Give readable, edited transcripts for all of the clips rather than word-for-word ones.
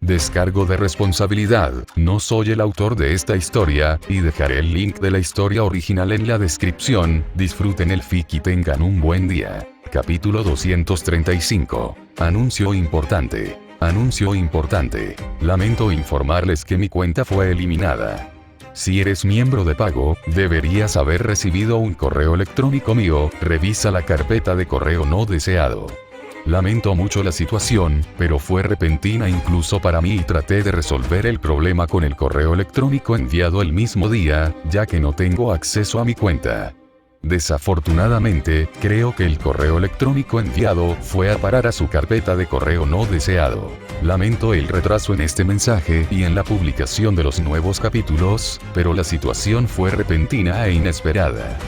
Descargo de responsabilidad, no soy el autor de esta historia, y dejaré el link de la historia original en la descripción. Disfruten el fic y tengan un buen día. Capítulo 235. Anuncio importante. Anuncio importante. Lamento informarles que mi cuenta fue eliminada. Si eres miembro de pago, deberías haber recibido un correo electrónico mío. Revisa la carpeta de correo no deseado. Lamento mucho la situación, pero fue repentina incluso para mí y traté de resolver el problema con el correo electrónico enviado el mismo día, ya que no tengo acceso a mi cuenta. Desafortunadamente, creo que el correo electrónico enviado fue a parar a su carpeta de correo no deseado. Lamento el retraso en este mensaje y en la publicación de los nuevos capítulos, pero la situación fue repentina e inesperada.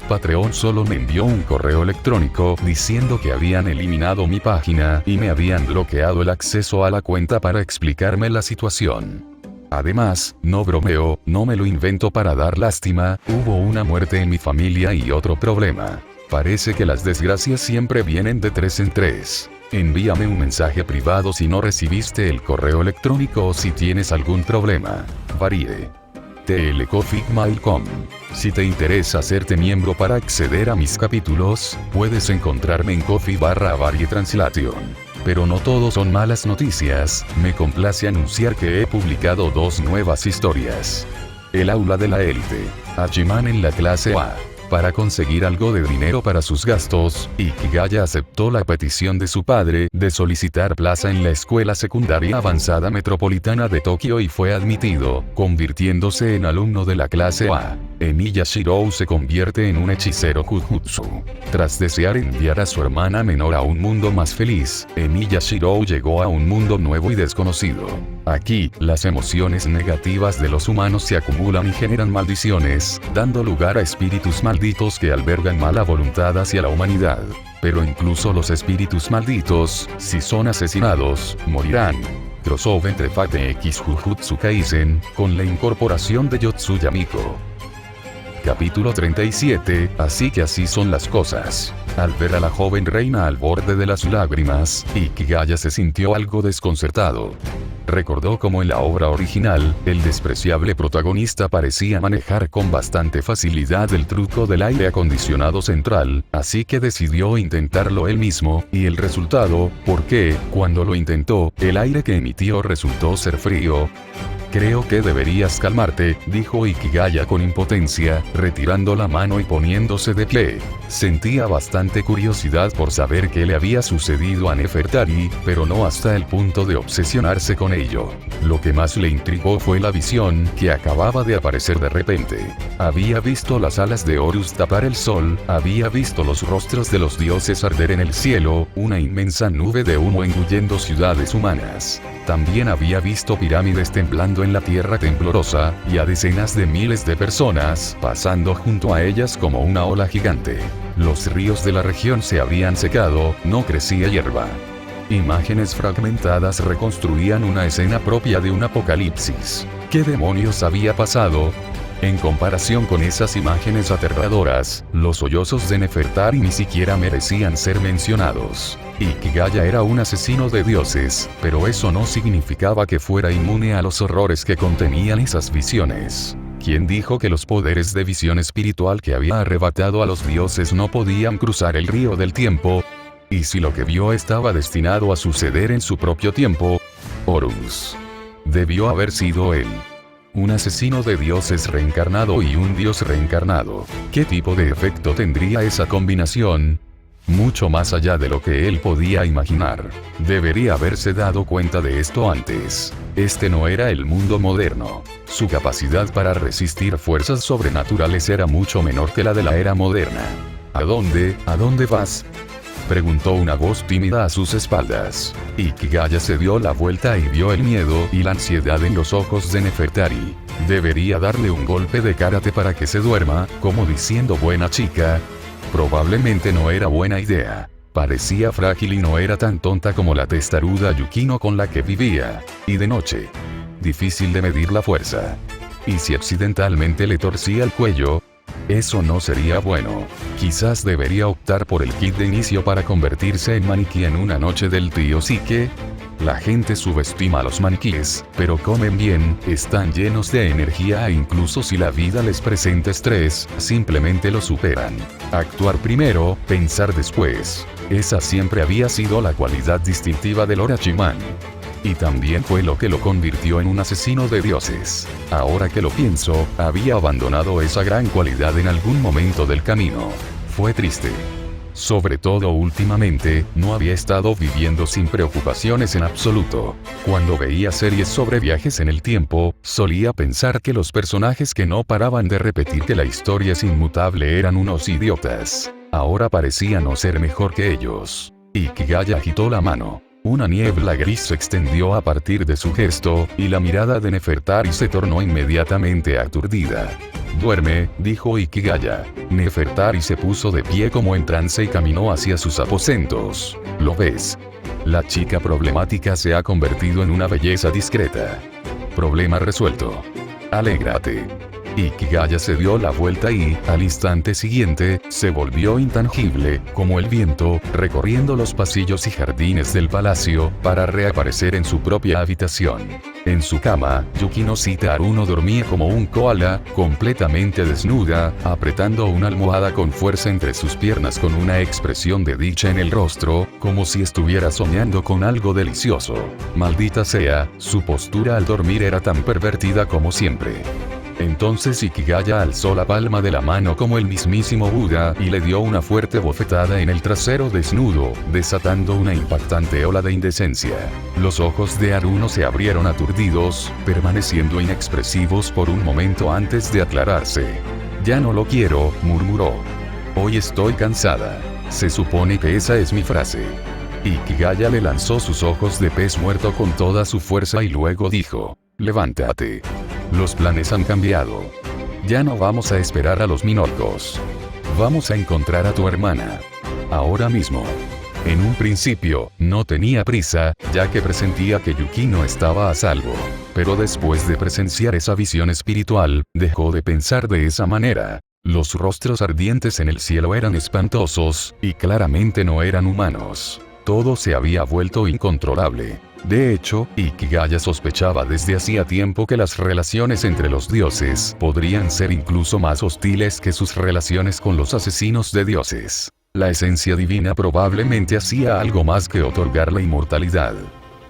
Patreon solo me envió un correo electrónico diciendo que habían eliminado mi página y me habían bloqueado el acceso a la cuenta para explicarme la situación. Además, no bromeo, no me lo invento para dar lástima, hubo una muerte en mi familia y otro problema. Parece que las desgracias siempre vienen de 3 en 3. Envíame un mensaje privado si no recibiste el correo electrónico o si tienes algún problema. Varíe. tlcoffee.com. Si te interesa hacerte miembro para acceder a mis capítulos, puedes encontrarme en Ko-fi/Varie Translation. Pero no todo son malas noticias, me complace anunciar que he publicado 2 nuevas historias. El aula de la élite. Hachiman en la clase A. Para conseguir algo de dinero para sus gastos, Ikigaya aceptó la petición de su padre de solicitar plaza en la escuela secundaria avanzada metropolitana de Tokio y fue admitido, convirtiéndose en alumno de la clase A. Emiya Shirou se convierte en un hechicero Kujutsu. Tras desear enviar a su hermana menor a un mundo más feliz, Emiya Shirou llegó a un mundo nuevo y desconocido. Aquí, las emociones negativas de los humanos se acumulan y generan maldiciones, dando lugar a espíritus malditos que albergan mala voluntad hacia la humanidad. Pero incluso los espíritus malditos, si son asesinados, morirán. Crossover entre Fate X Jujutsu Kaisen, con la incorporación de Yotsuya Miko. Capítulo 37, así que así son las cosas. Al ver a la joven reina al borde de las lágrimas, Ikigaya se sintió algo desconcertado. Recordó cómo en la obra original, el despreciable protagonista parecía manejar con bastante facilidad el truco del aire acondicionado central, así que decidió intentarlo él mismo, y el resultado, porque, cuando lo intentó, el aire que emitió resultó ser frío. Creo que deberías calmarte, dijo Ikigaya con impotencia, retirando la mano y poniéndose de pie. Sentía bastante curiosidad por saber qué le había sucedido a Nefertari, pero no hasta el punto de obsesionarse con ello. Lo que más le intrigó fue la visión que acababa de aparecer de repente. Había visto las alas de Horus tapar el sol, había visto los rostros de los dioses arder en el cielo, una inmensa nube de humo engullendo ciudades humanas. También había visto pirámides temblando en la tierra temblorosa, y a decenas de miles de personas pasando junto a ellas como una ola gigante. Los ríos de la región se habían secado, no crecía hierba. Imágenes fragmentadas reconstruían una escena propia de un apocalipsis. ¿Qué demonios había pasado? En comparación con esas imágenes aterradoras, los sollozos de Nefertari ni siquiera merecían ser mencionados. Ikigaya era un asesino de dioses, pero eso no significaba que fuera inmune a los horrores que contenían esas visiones. ¿Quién dijo que los poderes de visión espiritual que había arrebatado a los dioses no podían cruzar el río del tiempo? ¿Y si lo que vio estaba destinado a suceder en su propio tiempo? Horus. Debió haber sido él. Un asesino de dioses reencarnado y un dios reencarnado. ¿Qué tipo de efecto tendría esa combinación? Mucho más allá de lo que él podía imaginar. Debería haberse dado cuenta de esto antes. Este no era el mundo moderno. Su capacidad para resistir fuerzas sobrenaturales era mucho menor que la de la era moderna. ¿A dónde vas?, preguntó una voz tímida a sus espaldas. Ikigaya se dio la vuelta y vio el miedo y la ansiedad en los ojos de Nefertari. Debería darle un golpe de karate para que se duerma, como diciendo buena chica. Probablemente no era buena idea. Parecía frágil y no era tan tonta como la testaruda Yukino con la que vivía. Y de noche. Difícil de medir la fuerza. ¿Y si accidentalmente le torcía el cuello? Eso no sería bueno. Quizás debería optar por el kit de inicio para convertirse en maniquí en una noche del tío Psique. La gente subestima a los maniquíes, pero comen bien, están llenos de energía e incluso si la vida les presenta estrés, simplemente lo superan. Actuar primero, pensar después. Esa siempre había sido la cualidad distintiva del Orochimaru. Y también fue lo que lo convirtió en un asesino de dioses. Ahora que lo pienso, había abandonado esa gran cualidad en algún momento del camino. Fue triste. Sobre todo últimamente, no había estado viviendo sin preocupaciones en absoluto. Cuando veía series sobre viajes en el tiempo, solía pensar que los personajes que no paraban de repetir que la historia es inmutable eran unos idiotas. Ahora parecía no ser mejor que ellos. Ikigaya agitó la mano. Una niebla gris se extendió a partir de su gesto, y la mirada de Nefertari se tornó inmediatamente aturdida. «Duerme», dijo Ikigaya. Nefertari se puso de pie como en trance y caminó hacia sus aposentos. «¿Lo ves? La chica problemática se ha convertido en una belleza discreta. Problema resuelto. Alégrate». Ikigaya se dio la vuelta y, al instante siguiente, se volvió intangible, como el viento, recorriendo los pasillos y jardines del palacio, para reaparecer en su propia habitación. En su cama, Yukino-shita Haruno dormía como un koala, completamente desnuda, apretando una almohada con fuerza entre sus piernas con una expresión de dicha en el rostro, como si estuviera soñando con algo delicioso. Maldita sea, su postura al dormir era tan pervertida como siempre. Entonces Ikigaya alzó la palma de la mano como el mismísimo Buda y le dio una fuerte bofetada en el trasero desnudo, desatando una impactante ola de indecencia. Los ojos de Haruno se abrieron aturdidos, permaneciendo inexpresivos por un momento antes de aclararse. «Ya no lo quiero», murmuró. «Hoy estoy cansada. Se supone que esa es mi frase». Ikigaya le lanzó sus ojos de pez muerto con toda su fuerza y luego dijo: «Levántate. Los planes han cambiado. Ya no vamos a esperar a los Minorcos. Vamos a encontrar a tu hermana. Ahora mismo». En un principio, no tenía prisa, ya que presentía que Yukino estaba a salvo. Pero después de presenciar esa visión espiritual, dejó de pensar de esa manera. Los rostros ardientes en el cielo eran espantosos, y claramente no eran humanos. Todo se había vuelto incontrolable. De hecho, Ikigaya sospechaba desde hacía tiempo que las relaciones entre los dioses podrían ser incluso más hostiles que sus relaciones con los asesinos de dioses. La esencia divina probablemente hacía algo más que otorgar la inmortalidad.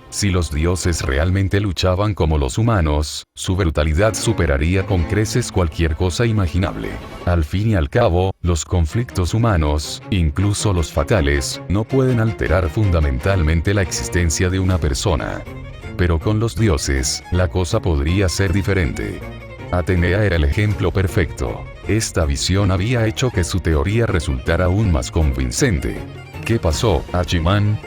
Si los dioses realmente luchaban como los humanos, su brutalidad superaría con creces cualquier cosa imaginable. Al fin y al cabo, los conflictos humanos, incluso los fatales, no pueden alterar fundamentalmente la existencia de una persona. Pero con los dioses, la cosa podría ser diferente. Atenea era el ejemplo perfecto. Esta visión había hecho que su teoría resultara aún más convincente. «¿Qué pasó, Hachiman?»,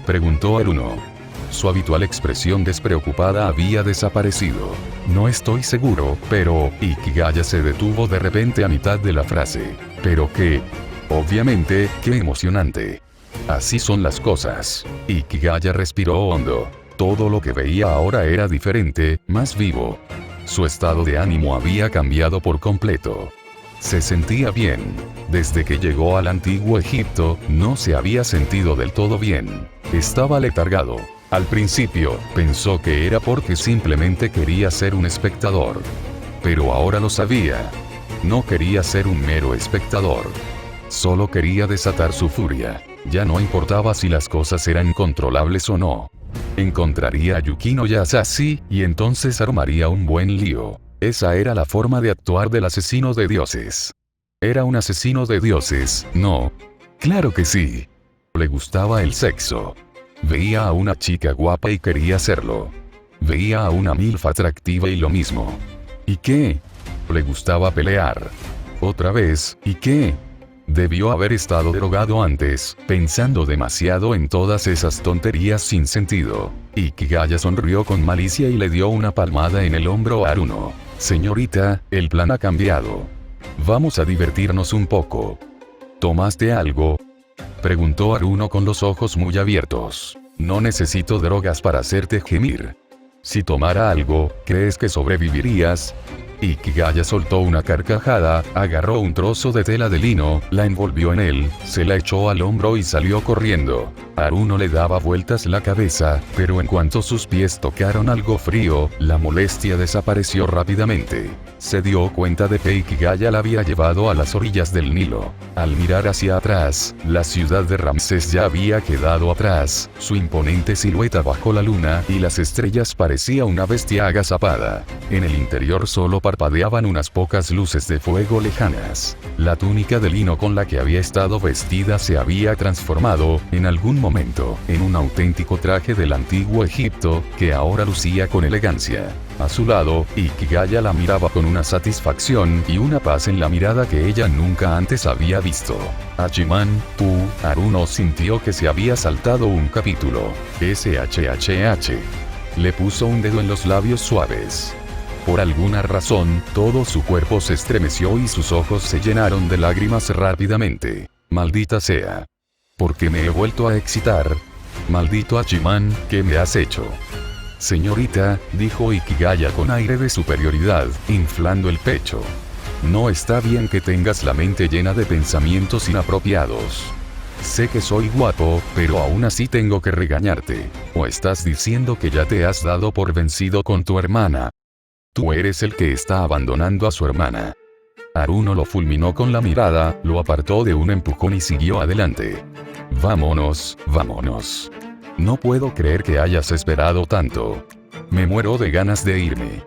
preguntó Haruno. Su habitual expresión despreocupada había desaparecido. «No estoy seguro, pero...» Ikigaya se detuvo de repente a mitad de la frase. «¿Pero qué?» «Obviamente, qué emocionante. Así son las cosas». Ikigaya respiró hondo. Todo lo que veía ahora era diferente, más vivo. Su estado de ánimo había cambiado por completo. Se sentía bien. Desde que llegó al antiguo Egipto, no se había sentido del todo bien. Estaba letargado. Al principio, pensó que era porque simplemente quería ser un espectador. Pero ahora lo sabía. No quería ser un mero espectador. Solo quería desatar su furia. Ya no importaba si las cosas eran controlables o no. Encontraría a Yukino Yasashi, y entonces armaría un buen lío. Esa era la forma de actuar del asesino de dioses. ¿Era un asesino de dioses? No. Claro que sí. Le gustaba el sexo. Veía a una chica guapa y quería hacerlo. Veía a una milf atractiva y lo mismo. ¿Y qué? Le gustaba pelear. Otra vez, ¿y qué? Debió haber estado drogado antes, pensando demasiado en todas esas tonterías sin sentido. Ikigaya sonrió con malicia y le dio una palmada en el hombro a Haruno. «Señorita, el plan ha cambiado. Vamos a divertirnos un poco». «¿Tomaste algo?», preguntó Haruno con los ojos muy abiertos. «No necesito drogas para hacerte gemir. Si tomara algo, ¿crees que sobrevivirías?». Ikigaya soltó una carcajada, agarró un trozo de tela de lino, la envolvió en él, se la echó al hombro y salió corriendo. Haruno le daba vueltas la cabeza, pero en cuanto sus pies tocaron algo frío, la molestia desapareció rápidamente. Se dio cuenta de que Ikigaya la había llevado a las orillas del Nilo. Al mirar hacia atrás, la ciudad de Ramsés ya había quedado atrás, su imponente silueta bajo la luna y las estrellas parecía una bestia agazapada. En el interior solo parpadeaban unas pocas luces de fuego lejanas. La túnica de lino con la que había estado vestida se había transformado, en algún momento, en un auténtico traje del antiguo Egipto, que ahora lucía con elegancia. A su lado, Ikigaya la miraba con una satisfacción y una paz en la mirada que ella nunca antes había visto. Hachiman, Haruno sintió que se había saltado un capítulo. SHHH. Le puso un dedo en los labios suaves. Por alguna razón, todo su cuerpo se estremeció y sus ojos se llenaron de lágrimas rápidamente. Maldita sea. ¿Por qué me he vuelto a excitar? Maldito Hachiman, ¿qué me has hecho? Señorita, dijo Ikigaya con aire de superioridad, inflando el pecho. No está bien que tengas la mente llena de pensamientos inapropiados. Sé que soy guapo, pero aún así tengo que regañarte. ¿O estás diciendo que ya te has dado por vencido con tu hermana? Tú eres el que está abandonando a su hermana. Haruno lo fulminó con la mirada, lo apartó de un empujón y siguió adelante. Vámonos, vámonos. No puedo creer que hayas esperado tanto. Me muero de ganas de irme.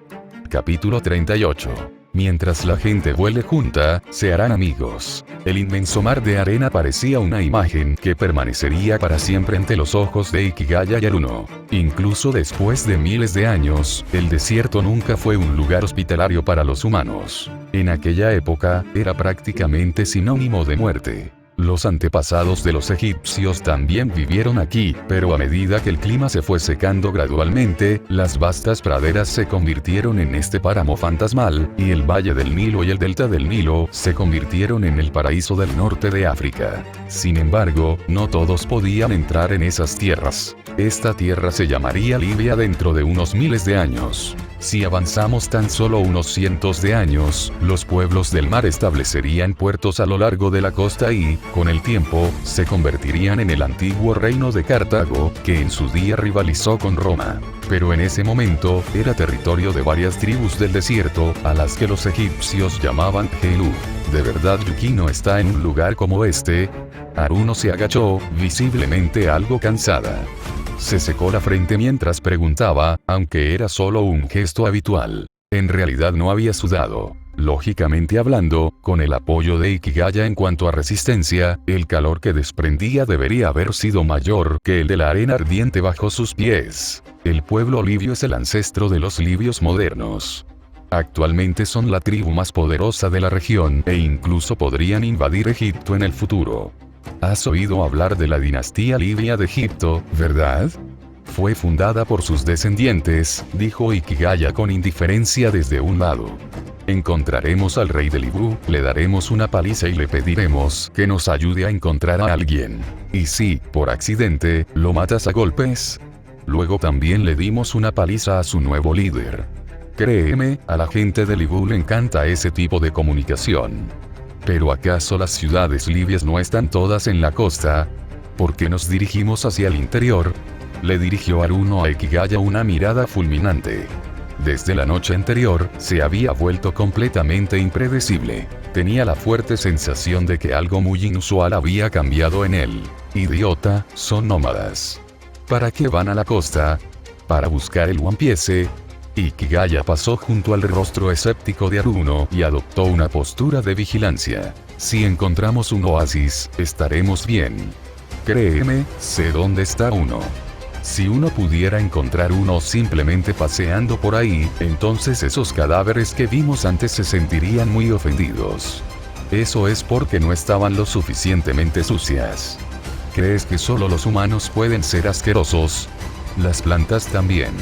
Capítulo 38. Mientras la gente vuele junta, se harán amigos. El inmenso mar de arena parecía una imagen que permanecería para siempre ante los ojos de Ikigaya y Haruno. Incluso después de miles de años, el desierto nunca fue un lugar hospitalario para los humanos. En aquella época, era prácticamente sinónimo de muerte. Los antepasados de los egipcios también vivieron aquí, pero a medida que el clima se fue secando gradualmente, las vastas praderas se convirtieron en este páramo fantasmal, y el valle del Nilo y el delta del Nilo se convirtieron en el paraíso del norte de África. Sin embargo, no todos podían entrar en esas tierras. Esta tierra se llamaría Libia dentro de unos miles de años. Si avanzamos tan solo unos cientos de años, los pueblos del mar establecerían puertos a lo largo de la costa y, con el tiempo, se convertirían en el antiguo reino de Cartago, que en su día rivalizó con Roma. Pero en ese momento, era territorio de varias tribus del desierto, a las que los egipcios llamaban Helu. ¿De verdad Yukino está en un lugar como este? Haruno se agachó, visiblemente algo cansada. Se secó la frente mientras preguntaba, aunque era solo un gesto habitual. En realidad no había sudado. Lógicamente hablando, con el apoyo de Ikigaya en cuanto a resistencia, el calor que desprendía debería haber sido mayor que el de la arena ardiente bajo sus pies. El pueblo libio es el ancestro de los libios modernos. Actualmente son la tribu más poderosa de la región e incluso podrían invadir Egipto en el futuro. ¿Has oído hablar de la dinastía libia de Egipto, verdad? Fue fundada por sus descendientes, dijo Ikigaya con indiferencia desde un lado. Encontraremos al rey de Libú, le daremos una paliza y le pediremos que nos ayude a encontrar a alguien. Y si, por accidente, lo matas a golpes, luego también le dimos una paliza a su nuevo líder. Créeme, a la gente de Libú le encanta ese tipo de comunicación. ¿Pero acaso las ciudades libias no están todas en la costa? ¿Por qué nos dirigimos hacia el interior? Le dirigió Haruno a Ikigaya una mirada fulminante. Desde la noche anterior, se había vuelto completamente impredecible. Tenía la fuerte sensación de que algo muy inusual había cambiado en él. Idiota, son nómadas. ¿Para qué van a la costa? ¿Para buscar el One Piece? Ikigaya pasó junto al rostro escéptico de Haruno y adoptó una postura de vigilancia. Si encontramos un oasis, estaremos bien. Créeme, sé dónde está uno. Si uno pudiera encontrar uno simplemente paseando por ahí, entonces esos cadáveres que vimos antes se sentirían muy ofendidos. Eso es porque no estaban lo suficientemente sucias. ¿Crees que solo los humanos pueden ser asquerosos? Las plantas también.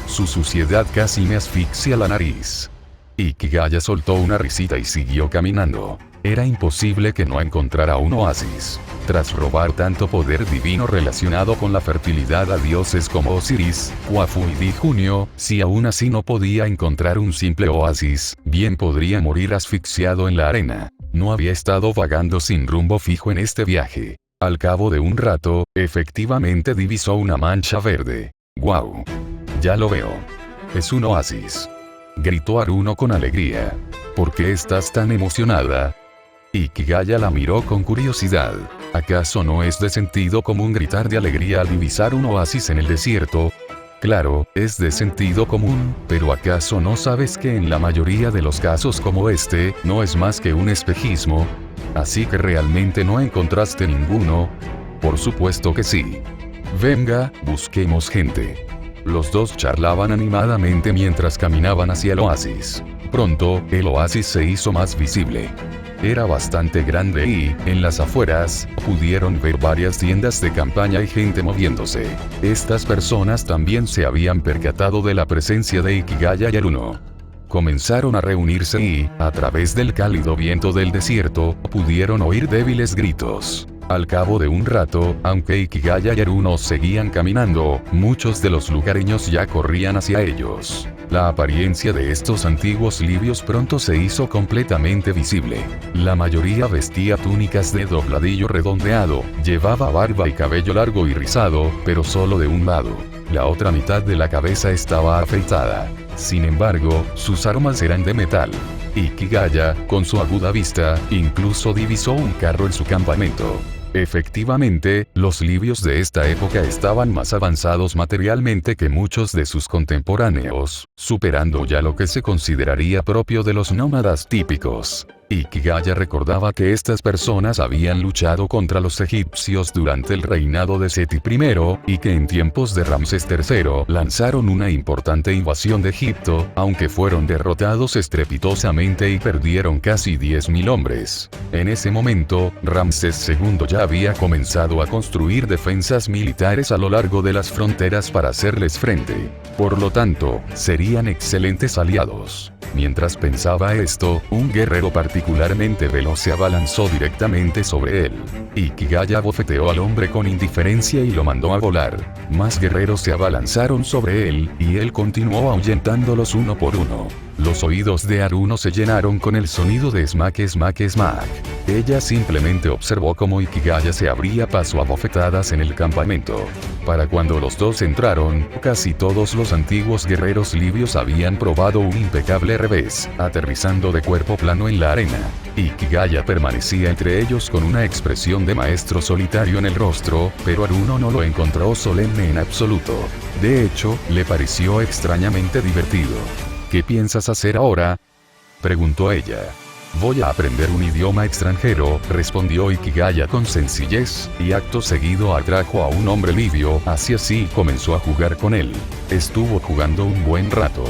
Su suciedad casi me asfixia la nariz. Ikigaya soltó una risita y siguió caminando. Era imposible que no encontrara un oasis. Tras robar tanto poder divino relacionado con la fertilidad a dioses como Osiris, Khufu y Di Junio, si aún así no podía encontrar un simple oasis, bien podría morir asfixiado en la arena. No había estado vagando sin rumbo fijo en este viaje. Al cabo de un rato, efectivamente divisó una mancha verde. ¡Guau! Ya lo veo. Es un oasis. Gritó Haruno con alegría. ¿Por qué estás tan emocionada? Hikigaya la miró con curiosidad. ¿Acaso no es de sentido común gritar de alegría al divisar un oasis en el desierto? Claro, es de sentido común, pero ¿acaso no sabes que en la mayoría de los casos como este, no es más que un espejismo? ¿Así que realmente no encontraste ninguno? Por supuesto que sí. Venga, busquemos gente. Los dos charlaban animadamente mientras caminaban hacia el oasis. Pronto, el oasis se hizo más visible. Era bastante grande y, en las afueras, pudieron ver varias tiendas de campaña y gente moviéndose. Estas personas también se habían percatado de la presencia de Hikigaya y Haruno. Comenzaron a reunirse y, a través del cálido viento del desierto, pudieron oír débiles gritos. Al cabo de un rato, aunque Hikigaya y Haruno seguían caminando, muchos de los lugareños ya corrían hacia ellos. La apariencia de estos antiguos libios pronto se hizo completamente visible. La mayoría vestía túnicas de dobladillo redondeado, llevaba barba y cabello largo y rizado, pero solo de un lado. La otra mitad de la cabeza estaba afeitada. Sin embargo, sus armas eran de metal. Hikigaya, con su aguda vista, incluso divisó un carro en su campamento. Efectivamente, los libios de esta época estaban más avanzados materialmente que muchos de sus contemporáneos, superando ya lo que se consideraría propio de los nómadas típicos. Hikigaya recordaba que estas personas habían luchado contra los egipcios durante el reinado de Seti I, y que en tiempos de Ramsés III lanzaron una importante invasión de Egipto, aunque fueron derrotados estrepitosamente y perdieron casi 10.000 hombres. En ese momento, Ramsés II ya había comenzado a construir defensas militares a lo largo de las fronteras para hacerles frente. Por lo tanto, serían excelentes aliados. Mientras pensaba esto, un guerrero particularmente veloz se abalanzó directamente sobre él. Hikigaya bofeteó al hombre con indiferencia y lo mandó a volar. Más guerreros se abalanzaron sobre él, y él continuó ahuyentándolos uno por uno. Los oídos de Haruno se llenaron con el sonido de smack smack smack. Ella simplemente observó cómo Hikigaya se abría paso a bofetadas en el campamento. Para cuando los dos entraron, casi todos los antiguos guerreros libios habían probado un impecable revés, aterrizando de cuerpo plano en la arena. Hikigaya permanecía entre ellos con una expresión de maestro solitario en el rostro, pero Haruno no lo encontró solemne en absoluto. De hecho, le pareció extrañamente divertido. ¿Qué piensas hacer ahora?, preguntó ella. Voy a aprender un idioma extranjero, respondió Hikigaya con sencillez, y acto seguido atrajo a un hombre libio hacia sí y comenzó a jugar con él. Estuvo jugando un buen rato.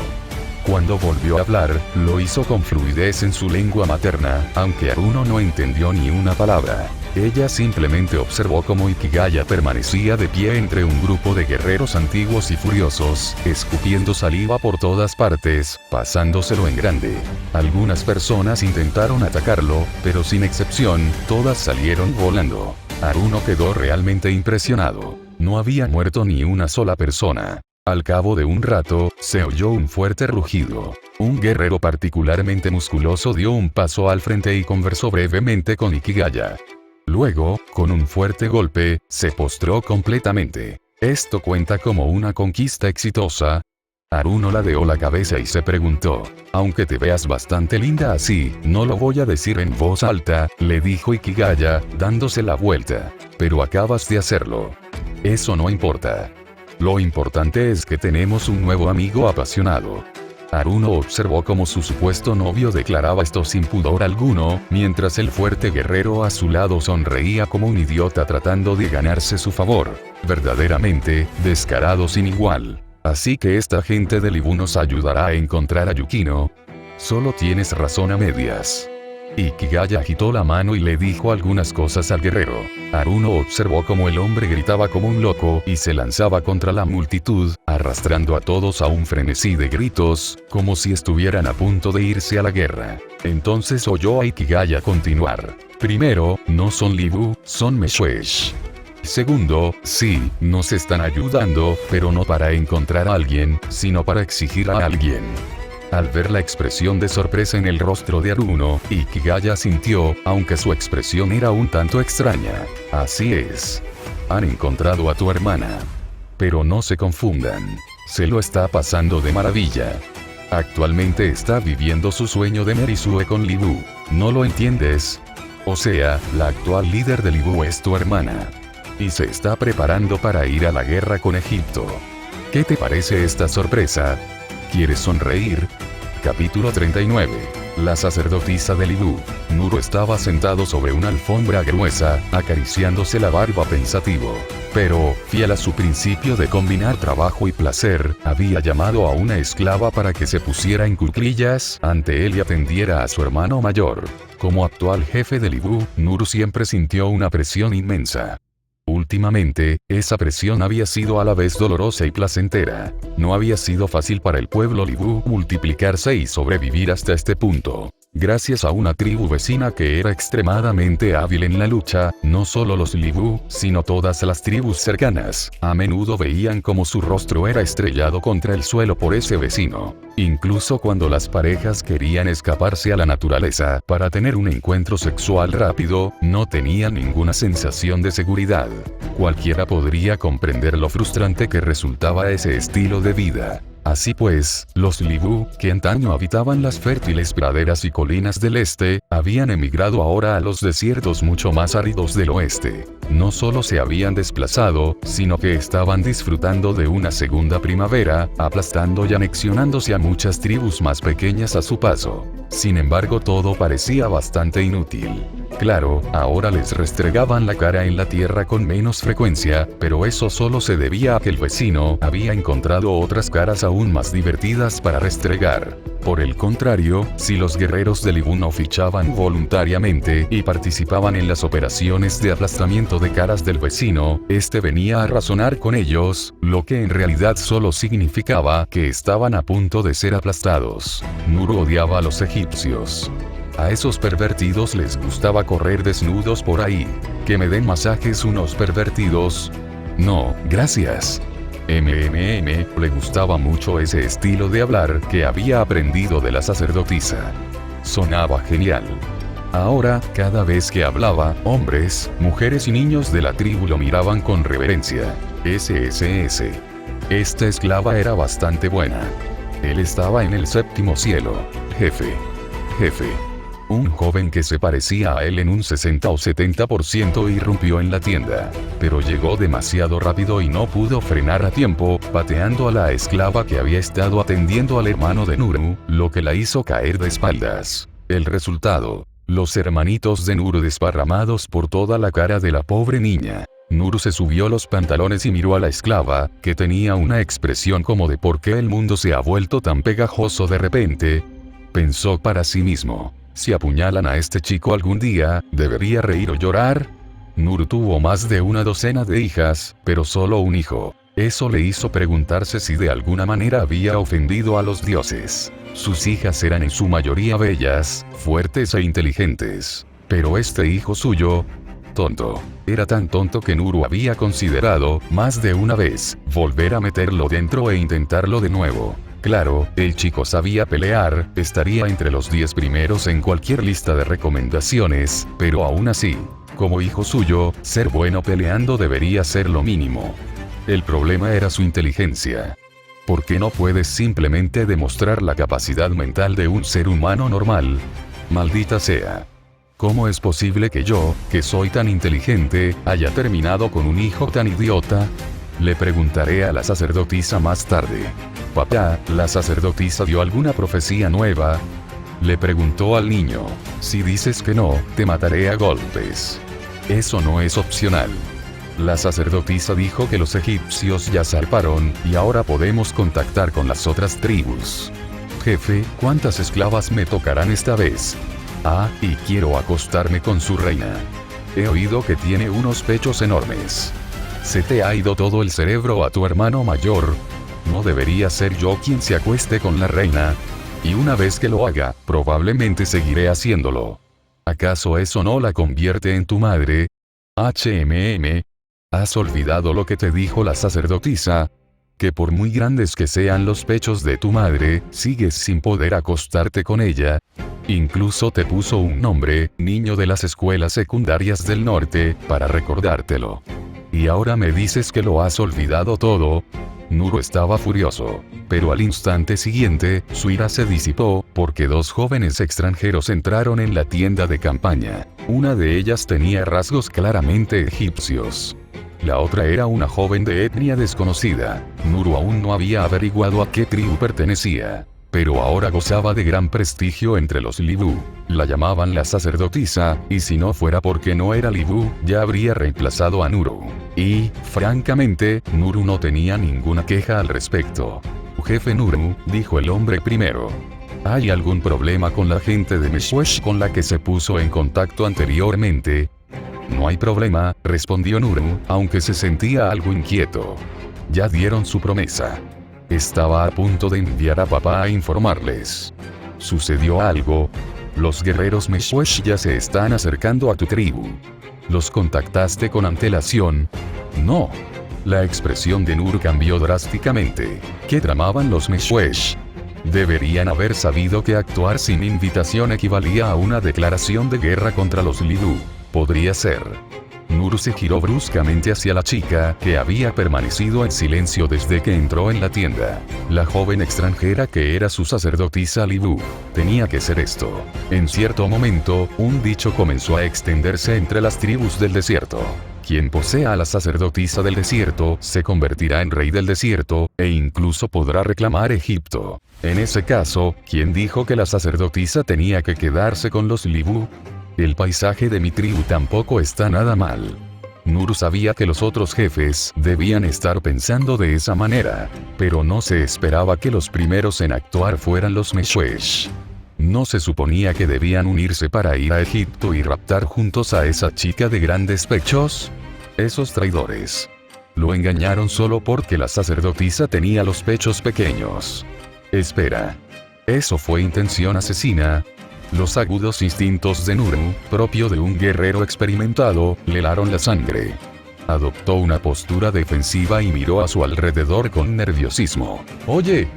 Cuando volvió a hablar, lo hizo con fluidez en su lengua materna, aunque Haruno no entendió ni una palabra. Ella simplemente observó cómo Hikigaya permanecía de pie entre un grupo de guerreros antiguos y furiosos, escupiendo saliva por todas partes, pasándoselo en grande. Algunas personas intentaron atacarlo, pero sin excepción, todas salieron volando. Haruno quedó realmente impresionado. No había muerto ni una sola persona. Al cabo de un rato, se oyó un fuerte rugido. Un guerrero particularmente musculoso dio un paso al frente y conversó brevemente con Hikigaya. Luego, con un fuerte golpe, se postró completamente. ¿Esto cuenta como una conquista exitosa? Haruno ladeó la cabeza y se preguntó. Aunque te veas bastante linda así, no lo voy a decir en voz alta, le dijo Hikigaya, dándose la vuelta. Pero acabas de hacerlo. Eso no importa. Lo importante es que tenemos un nuevo amigo apasionado. Haruno observó cómo su supuesto novio declaraba esto sin pudor alguno, mientras el fuerte guerrero a su lado sonreía como un idiota tratando de ganarse su favor. Verdaderamente, descarado sin igual. Así que esta gente del Ibu nos ayudará a encontrar a Yukino. Solo tienes razón a medias. Hikigaya agitó la mano y le dijo algunas cosas al guerrero. Haruno observó cómo el hombre gritaba como un loco y se lanzaba contra la multitud, arrastrando a todos a un frenesí de gritos, como si estuvieran a punto de irse a la guerra. Entonces oyó a Hikigaya continuar. Primero, no son Libu, son Meshwesh. Segundo, sí, nos están ayudando, pero no para encontrar a alguien, sino para exigir a alguien. Al ver la expresión de sorpresa en el rostro de Haruno, Hikigaya sintió, aunque su expresión era un tanto extraña. Así es. Han encontrado a tu hermana. Pero no se confundan. Se lo está pasando de maravilla. Actualmente está viviendo su sueño de Merisue con Libu. ¿No lo entiendes? O sea, la actual líder de Libu es tu hermana. Y se está preparando para ir a la guerra con Egipto. ¿Qué te parece esta sorpresa? ¿Quieres sonreír? Capítulo 39. La sacerdotisa de Libu. Nuru estaba sentado sobre una alfombra gruesa, acariciándose la barba pensativo. Pero, fiel a su principio de combinar trabajo y placer, había llamado a una esclava para que se pusiera en cuclillas ante él y atendiera a su hermano mayor. Como actual jefe de Libu, Nuru siempre sintió una presión inmensa. Últimamente, esa presión había sido a la vez dolorosa y placentera. No había sido fácil para el pueblo Libu multiplicarse y sobrevivir hasta este punto. Gracias a una tribu vecina que era extremadamente hábil en la lucha, no solo los Libu, sino todas las tribus cercanas, a menudo veían como su rostro era estrellado contra el suelo por ese vecino. Incluso cuando las parejas querían escaparse a la naturaleza para tener un encuentro sexual rápido, no tenían ninguna sensación de seguridad. Cualquiera podría comprender lo frustrante que resultaba ese estilo de vida. Así pues, los Libu, que antaño habitaban las fértiles praderas y colinas del este, habían emigrado ahora a los desiertos mucho más áridos del oeste. No solo se habían desplazado, sino que estaban disfrutando de una segunda primavera, aplastando y anexionándose a muchas tribus más pequeñas a su paso. Sin embargo, todo parecía bastante inútil. Claro, ahora les restregaban la cara en la tierra con menos frecuencia, pero eso solo se debía a que el vecino había encontrado otras caras aún más divertidas para restregar. Por el contrario, si los guerreros de Libu no fichaban voluntariamente y participaban en las operaciones de aplastamiento de caras del vecino, este venía a razonar con ellos, lo que en realidad solo significaba que estaban a punto de ser aplastados. Nuru odiaba a los egipcios. A esos pervertidos les gustaba correr desnudos por ahí. ¿Que me den masajes unos pervertidos? No, gracias. Le gustaba mucho ese estilo de hablar que había aprendido de la sacerdotisa. Sonaba genial. Ahora, cada vez que hablaba, hombres, mujeres y niños de la tribu lo miraban con reverencia. SSS. Esta esclava era bastante buena. Él estaba en el séptimo cielo. Jefe. Un joven que se parecía a él en un 60 o 70% irrumpió en la tienda. Pero llegó demasiado rápido y no pudo frenar a tiempo, pateando a la esclava que había estado atendiendo al hermano de Nuru, lo que la hizo caer de espaldas. El resultado: los hermanitos de Nuru desparramados por toda la cara de la pobre niña. Nuru se subió los pantalones y miró a la esclava, que tenía una expresión como de ¿por qué el mundo se ha vuelto tan pegajoso de repente? Pensó para sí mismo. Si apuñalan a este chico algún día, ¿debería reír o llorar? Nuru tuvo más de una docena de hijas, pero solo un hijo. Eso le hizo preguntarse si de alguna manera había ofendido a los dioses. Sus hijas eran en su mayoría bellas, fuertes e inteligentes. Pero este hijo suyo... tonto. Era tan tonto que Nuru había considerado, más de una vez, volver a meterlo dentro e intentarlo de nuevo. Claro, el chico sabía pelear, estaría entre los 10 primeros en cualquier lista de recomendaciones, pero aún así, como hijo suyo, ser bueno peleando debería ser lo mínimo. El problema era su inteligencia. ¿Por qué no puedes simplemente demostrar la capacidad mental de un ser humano normal? Maldita sea. ¿Cómo es posible que yo, que soy tan inteligente, haya terminado con un hijo tan idiota? Le preguntaré a la sacerdotisa más tarde. Papá, ¿la sacerdotisa dio alguna profecía nueva? Le preguntó al niño. Si dices que no, te mataré a golpes. Eso no es opcional. La sacerdotisa dijo que los egipcios ya zarparon, y ahora podemos contactar con las otras tribus. Jefe, ¿cuántas esclavas me tocarán esta vez? Ah, y quiero acostarme con su reina. He oído que tiene unos pechos enormes. Se te ha ido todo el cerebro a tu hermano mayor. ¿No debería ser yo quien se acueste con la reina? Y una vez que lo haga, probablemente seguiré haciéndolo. ¿Acaso eso no la convierte en tu madre? ¿Has olvidado lo que te dijo la sacerdotisa? Que por muy grandes que sean los pechos de tu madre, sigues sin poder acostarte con ella. Incluso te puso un nombre, niño de las escuelas secundarias del norte, para recordártelo. ¿Y ahora me dices que lo has olvidado todo? Nuru estaba furioso, pero al instante siguiente, su ira se disipó, porque dos jóvenes extranjeros entraron en la tienda de campaña. Una de ellas tenía rasgos claramente egipcios. La otra era una joven de etnia desconocida. Nuru aún no había averiguado a qué tribu pertenecía, pero ahora gozaba de gran prestigio entre los Libu. La llamaban la sacerdotisa, y si no fuera porque no era Libu, ya habría reemplazado a Nuru. Y, francamente, Nuru no tenía ninguna queja al respecto. Jefe Nuru, dijo el hombre primero. ¿Hay algún problema con la gente de Meshwesh con la que se puso en contacto anteriormente? No hay problema, respondió Nuru, aunque se sentía algo inquieto. Ya dieron su promesa. Estaba a punto de enviar a papá a informarles. ¿Sucedió algo? Los guerreros Meshwesh ya se están acercando a tu tribu. ¿Los contactaste con antelación? No. La expresión de Nur cambió drásticamente. ¿Qué tramaban los Meshwesh? Deberían haber sabido que actuar sin invitación equivalía a una declaración de guerra contra los Lidu. Podría ser. Nur se giró bruscamente hacia la chica, que había permanecido en silencio desde que entró en la tienda. La joven extranjera que era su sacerdotisa Libu. Tenía que ser esto. En cierto momento, un dicho comenzó a extenderse entre las tribus del desierto. Quien posea a la sacerdotisa del desierto, se convertirá en rey del desierto, e incluso podrá reclamar Egipto. En ese caso, ¿quién dijo que la sacerdotisa tenía que quedarse con los Libu? El paisaje de mi tribu tampoco está nada mal. Nur sabía que los otros jefes debían estar pensando de esa manera, pero no se esperaba que los primeros en actuar fueran los Meshwesh. ¿No se suponía que debían unirse para ir a Egipto y raptar juntos a esa chica de grandes pechos? Esos traidores. Lo engañaron solo porque la sacerdotisa tenía los pechos pequeños. Espera. ¿Eso fue intención asesina? Los agudos instintos de Nuru, propio de un guerrero experimentado, le helaron la sangre. Adoptó una postura defensiva y miró a su alrededor con nerviosismo. Oye,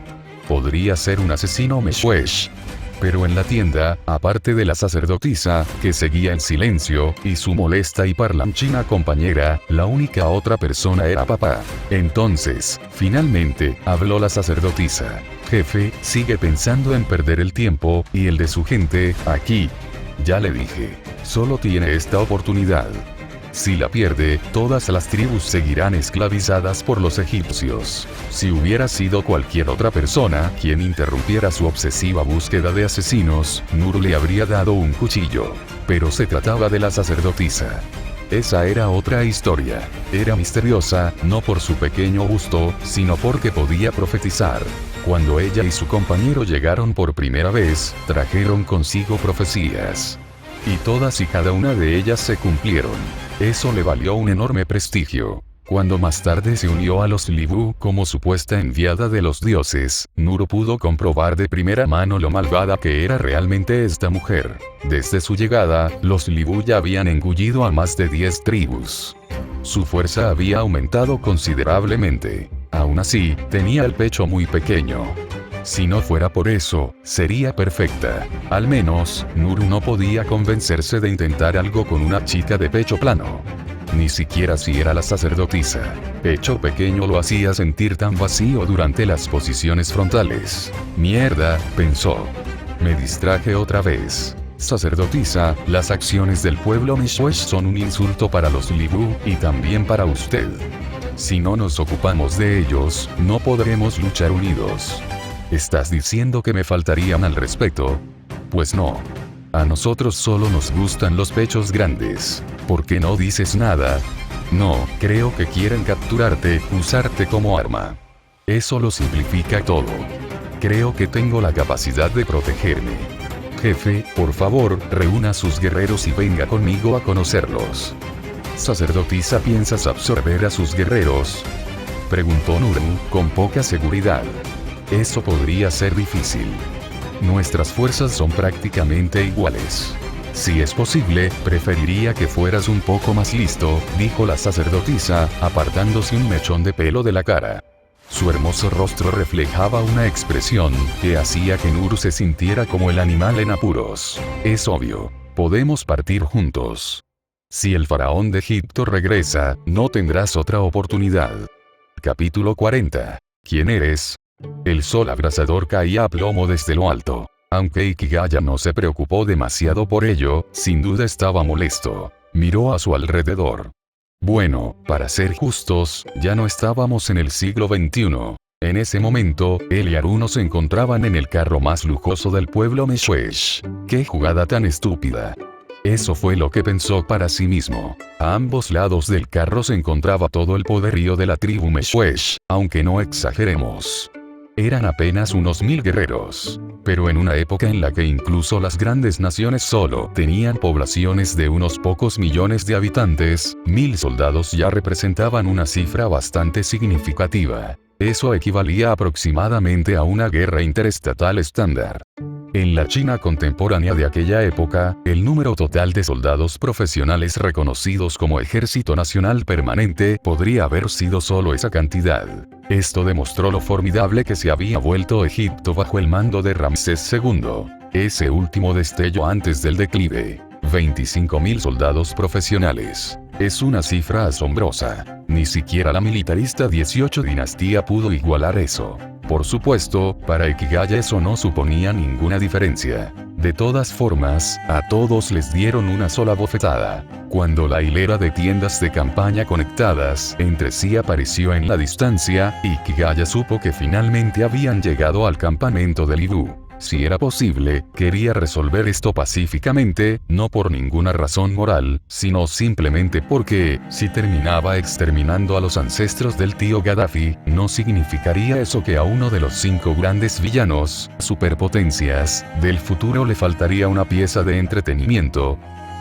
podría ser un asesino Meshwesh. Pero en la tienda, aparte de la sacerdotisa, que seguía en silencio, y su molesta y parlanchina compañera, la única otra persona era papá. Entonces, finalmente, habló la sacerdotisa. Jefe, sigue pensando en perder el tiempo, y el de su gente, aquí. Ya le dije. Solo tiene esta oportunidad. Si la pierde, todas las tribus seguirán esclavizadas por los egipcios. Si hubiera sido cualquier otra persona quien interrumpiera su obsesiva búsqueda de asesinos, Nur le habría dado un cuchillo. Pero se trataba de la sacerdotisa. Esa era otra historia. Era misteriosa, no por su pequeño busto, sino porque podía profetizar. Cuando ella y su compañero llegaron por primera vez, trajeron consigo profecías. Y todas y cada una de ellas se cumplieron. Eso le valió un enorme prestigio. Cuando más tarde se unió a los Libu como supuesta enviada de los dioses, Nuru pudo comprobar de primera mano lo malvada que era realmente esta mujer. Desde su llegada, los Libu ya habían engullido a más de 10 tribus. Su fuerza había aumentado considerablemente. Aún así, tenía el pecho muy pequeño. Si no fuera por eso, sería perfecta. Al menos, Nuru no podía convencerse de intentar algo con una chica de pecho plano. Ni siquiera si era la sacerdotisa. Pecho pequeño lo hacía sentir tan vacío durante las posiciones frontales. Mierda, pensó. Me distraje otra vez. Sacerdotisa, las acciones del pueblo Meshwesh son un insulto para los Libu, y también para usted. Si no nos ocupamos de ellos, no podremos luchar unidos. ¿Estás diciendo que me faltarían al respeto? Pues no. A nosotros solo nos gustan los pechos grandes. ¿Por qué no dices nada? No, creo que quieren capturarte, usarte como arma. Eso lo simplifica todo. Creo que tengo la capacidad de protegerme. Jefe, por favor, reúna a sus guerreros y venga conmigo a conocerlos. Sacerdotisa, ¿piensas absorber a sus guerreros?, preguntó Nuru, con poca seguridad. Eso podría ser difícil. Nuestras fuerzas son prácticamente iguales. Si es posible, preferiría que fueras un poco más listo, dijo la sacerdotisa, apartándose un mechón de pelo de la cara. Su hermoso rostro reflejaba una expresión que hacía que Nuru se sintiera como el animal en apuros. Es obvio. Podemos partir juntos. Si el faraón de Egipto regresa, no tendrás otra oportunidad. Capítulo 40. ¿Quién eres? El sol abrasador caía a plomo desde lo alto. Aunque Ikigaya no se preocupó demasiado por ello, sin duda estaba molesto. Miró a su alrededor. Bueno, para ser justos, ya no estábamos en el siglo XXI. En ese momento, él y Aruno se encontraban en el carro más lujoso del pueblo Meshwesh. ¡Qué jugada tan estúpida! Eso fue lo que pensó para sí mismo. A ambos lados del carro se encontraba todo el poderío de la tribu Meshwesh, aunque no exageremos. Eran apenas unos 1000 guerreros. Pero en una época en la que incluso las grandes naciones solo tenían poblaciones de unos pocos millones de habitantes, 1000 soldados ya representaban una cifra bastante significativa. Eso equivalía aproximadamente a una guerra interestatal estándar. En la China contemporánea de aquella época, el número total de soldados profesionales reconocidos como Ejército Nacional Permanente podría haber sido solo esa cantidad. Esto demostró lo formidable que se había vuelto Egipto bajo el mando de Ramsés II. Ese último destello antes del declive. 25.000 soldados profesionales. Es una cifra asombrosa. Ni siquiera la militarista 18 dinastía pudo igualar eso. Por supuesto, para Ikigaya eso no suponía ninguna diferencia. De todas formas, a todos les dieron una sola bofetada. Cuando la hilera de tiendas de campaña conectadas entre sí apareció en la distancia, Ikigaya supo que finalmente habían llegado al campamento de Libu. Si era posible, quería resolver esto pacíficamente, no por ninguna razón moral, sino simplemente porque, si terminaba exterminando a los ancestros del tío Gaddafi, no significaría eso que a uno de los 5 grandes villanos, superpotencias, del futuro le faltaría una pieza de entretenimiento.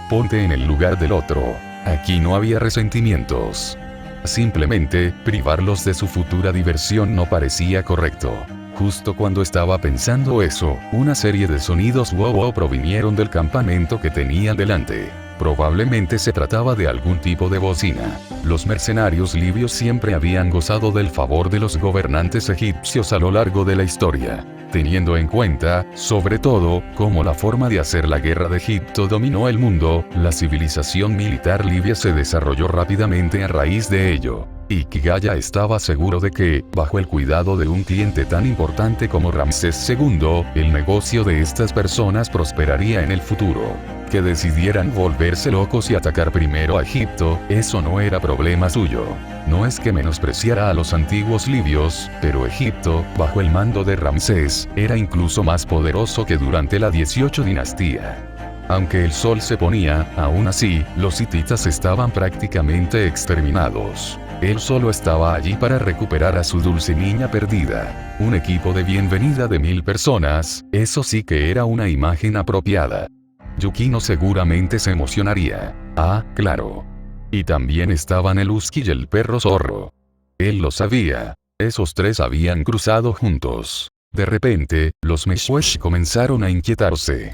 Ponte en el lugar del otro. Aquí no había resentimientos. Simplemente, privarlos de su futura diversión no parecía correcto. Justo cuando estaba pensando eso, una serie de sonidos wow provinieron del campamento que tenían delante. Probablemente se trataba de algún tipo de bocina. Los mercenarios libios siempre habían gozado del favor de los gobernantes egipcios a lo largo de la historia. Teniendo en cuenta, sobre todo, cómo la forma de hacer la guerra de Egipto dominó el mundo, la civilización militar libia se desarrolló rápidamente a raíz de ello. Ikigaya estaba seguro de que, bajo el cuidado de un cliente tan importante como Ramsés II, el negocio de estas personas prosperaría en el futuro. Que decidieran volverse locos y atacar primero a Egipto, eso no era problema suyo. No es que menospreciara a los antiguos libios, pero Egipto, bajo el mando de Ramsés, era incluso más poderoso que durante la 18 dinastía. Aunque el sol se ponía, aún así, los hititas estaban prácticamente exterminados. Él solo estaba allí para recuperar a su dulce niña perdida. Un equipo de bienvenida de 1000 personas, eso sí que era una imagen apropiada. Yukino seguramente se emocionaría. Ah, claro. Y también estaban el husky y el perro zorro. Él lo sabía. Esos 3 habían cruzado juntos. De repente, los Meshwesh comenzaron a inquietarse.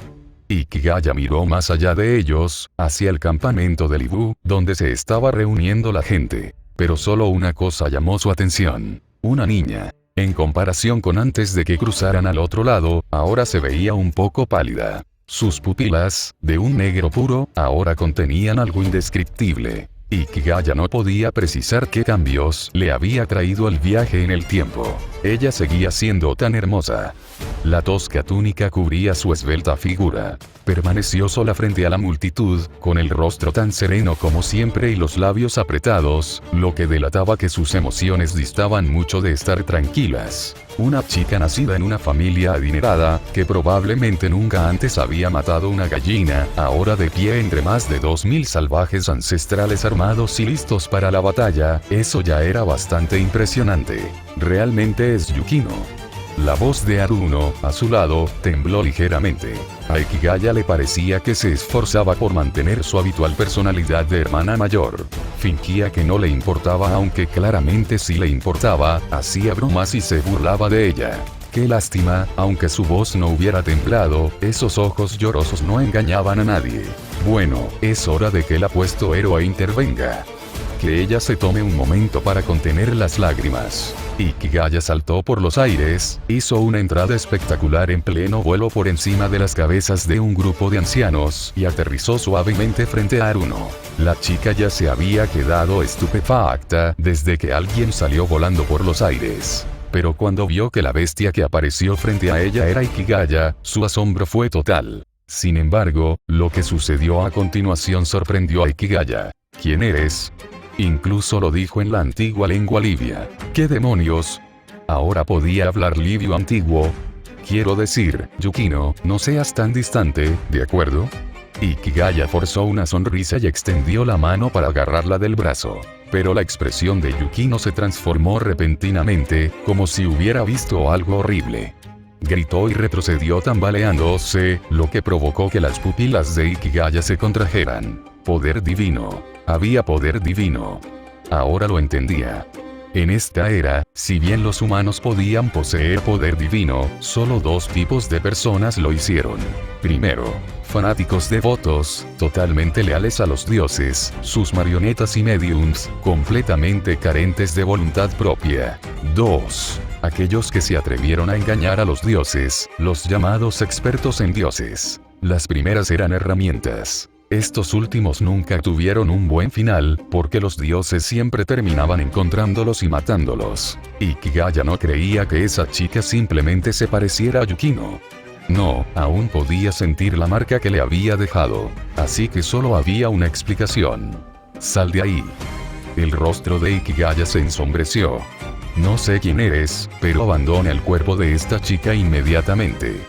Ikigaya miró más allá de ellos, hacia el campamento de Libu, donde se estaba reuniendo la gente. Pero solo una cosa llamó su atención. Una niña. En comparación con antes de que cruzaran al otro lado, ahora se veía un poco pálida. Sus pupilas, de un negro puro, ahora contenían algo indescriptible. Ikigaya no podía precisar qué cambios le había traído el viaje en el tiempo. Ella seguía siendo tan hermosa. La tosca túnica cubría su esbelta figura. Permaneció sola frente a la multitud, con el rostro tan sereno como siempre y los labios apretados, lo que delataba que sus emociones distaban mucho de estar tranquilas. Una chica nacida en una familia adinerada, que probablemente nunca antes había matado una gallina, ahora de pie entre más de 2000 salvajes ancestrales armados y listos para la batalla, eso ya era bastante impresionante. Realmente es Yukino. La voz de Aruno, a su lado, tembló ligeramente. A Ikigaya le parecía que se esforzaba por mantener su habitual personalidad de hermana mayor. Fingía que no le importaba, aunque claramente sí le importaba, hacía bromas y se burlaba de ella. Qué lástima, aunque su voz no hubiera temblado, esos ojos llorosos no engañaban a nadie. Bueno, es hora de que el apuesto héroe intervenga. Que ella se tome un momento para contener las lágrimas. Ikigaya saltó por los aires, hizo una entrada espectacular en pleno vuelo por encima de las cabezas de un grupo de ancianos y aterrizó suavemente frente a Aruno. La chica ya se había quedado estupefacta desde que alguien salió volando por los aires. Pero cuando vio que la bestia que apareció frente a ella era Ikigaya, su asombro fue total. Sin embargo, lo que sucedió a continuación sorprendió a Ikigaya. ¿Quién eres? Incluso lo dijo en la antigua lengua libia. ¿Qué demonios? Ahora podía hablar libio antiguo. Quiero decir, Yukino, no seas tan distante, ¿de acuerdo? Ikigaya forzó una sonrisa y extendió la mano para agarrarla del brazo. Pero la expresión de Yukino se transformó repentinamente, como si hubiera visto algo horrible. Gritó y retrocedió tambaleándose, lo que provocó que las pupilas de Ikigaya se contrajeran. Poder divino. Había poder divino. Ahora lo entendía. En esta era, si bien los humanos podían poseer poder divino, solo dos tipos de personas lo hicieron. Primero, fanáticos devotos, totalmente leales a los dioses, sus marionetas y mediums, completamente carentes de voluntad propia. 2. Aquellos que se atrevieron a engañar a los dioses, los llamados expertos en dioses. Las primeras eran herramientas. Estos últimos nunca tuvieron un buen final, porque los dioses siempre terminaban encontrándolos y matándolos. Ikigaya no creía que esa chica simplemente se pareciera a Yukino. No, aún podía sentir la marca que le había dejado. Así que solo había una explicación. Sal de ahí. El rostro de Ikigaya se ensombreció. No sé quién eres, pero abandona el cuerpo de esta chica inmediatamente.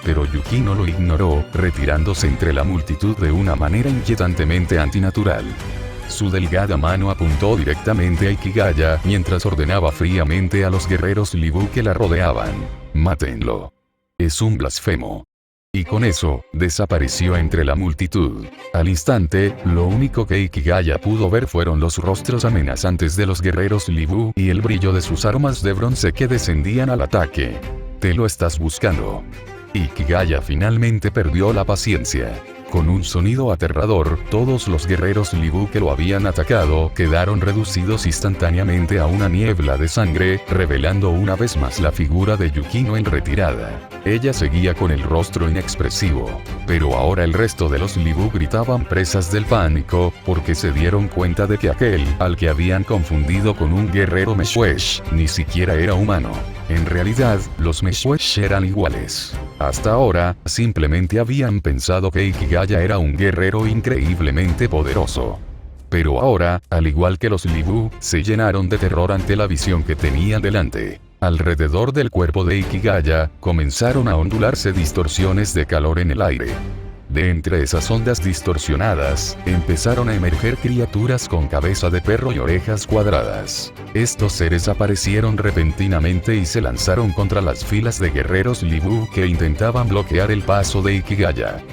Pero Yukino lo ignoró, retirándose entre la multitud de una manera inquietantemente antinatural. Su delgada mano apuntó directamente a Ikigaya mientras ordenaba fríamente a los guerreros Libu que la rodeaban. Mátenlo. Es un blasfemo. Y con eso, desapareció entre la multitud. Al instante, lo único que Ikigaya pudo ver fueron los rostros amenazantes de los guerreros Libu y el brillo de sus armas de bronce que descendían al ataque. Te lo estás buscando. Ikigaya finalmente perdió la paciencia. Con un sonido aterrador, todos los guerreros Libu que lo habían atacado quedaron reducidos instantáneamente a una niebla de sangre, revelando una vez más la figura de Yukino en retirada. Ella seguía con el rostro inexpresivo. Pero ahora el resto de los Libu gritaban presas del pánico, porque se dieron cuenta de que aquel, al que habían confundido con un guerrero Meshwesh, ni siquiera era humano. En realidad, los Meshwesh eran iguales. Hasta ahora, simplemente habían pensado que Ikigaya era un guerrero increíblemente poderoso. Pero ahora, al igual que los Libu, se llenaron de terror ante la visión que tenían delante. Alrededor del cuerpo de Ikigaya, comenzaron a ondularse distorsiones de calor en el aire. De entre esas ondas distorsionadas, empezaron a emerger criaturas con cabeza de perro y orejas cuadradas. Estos seres aparecieron repentinamente y se lanzaron contra las filas de guerreros Libu que intentaban bloquear el paso de Ikigaya.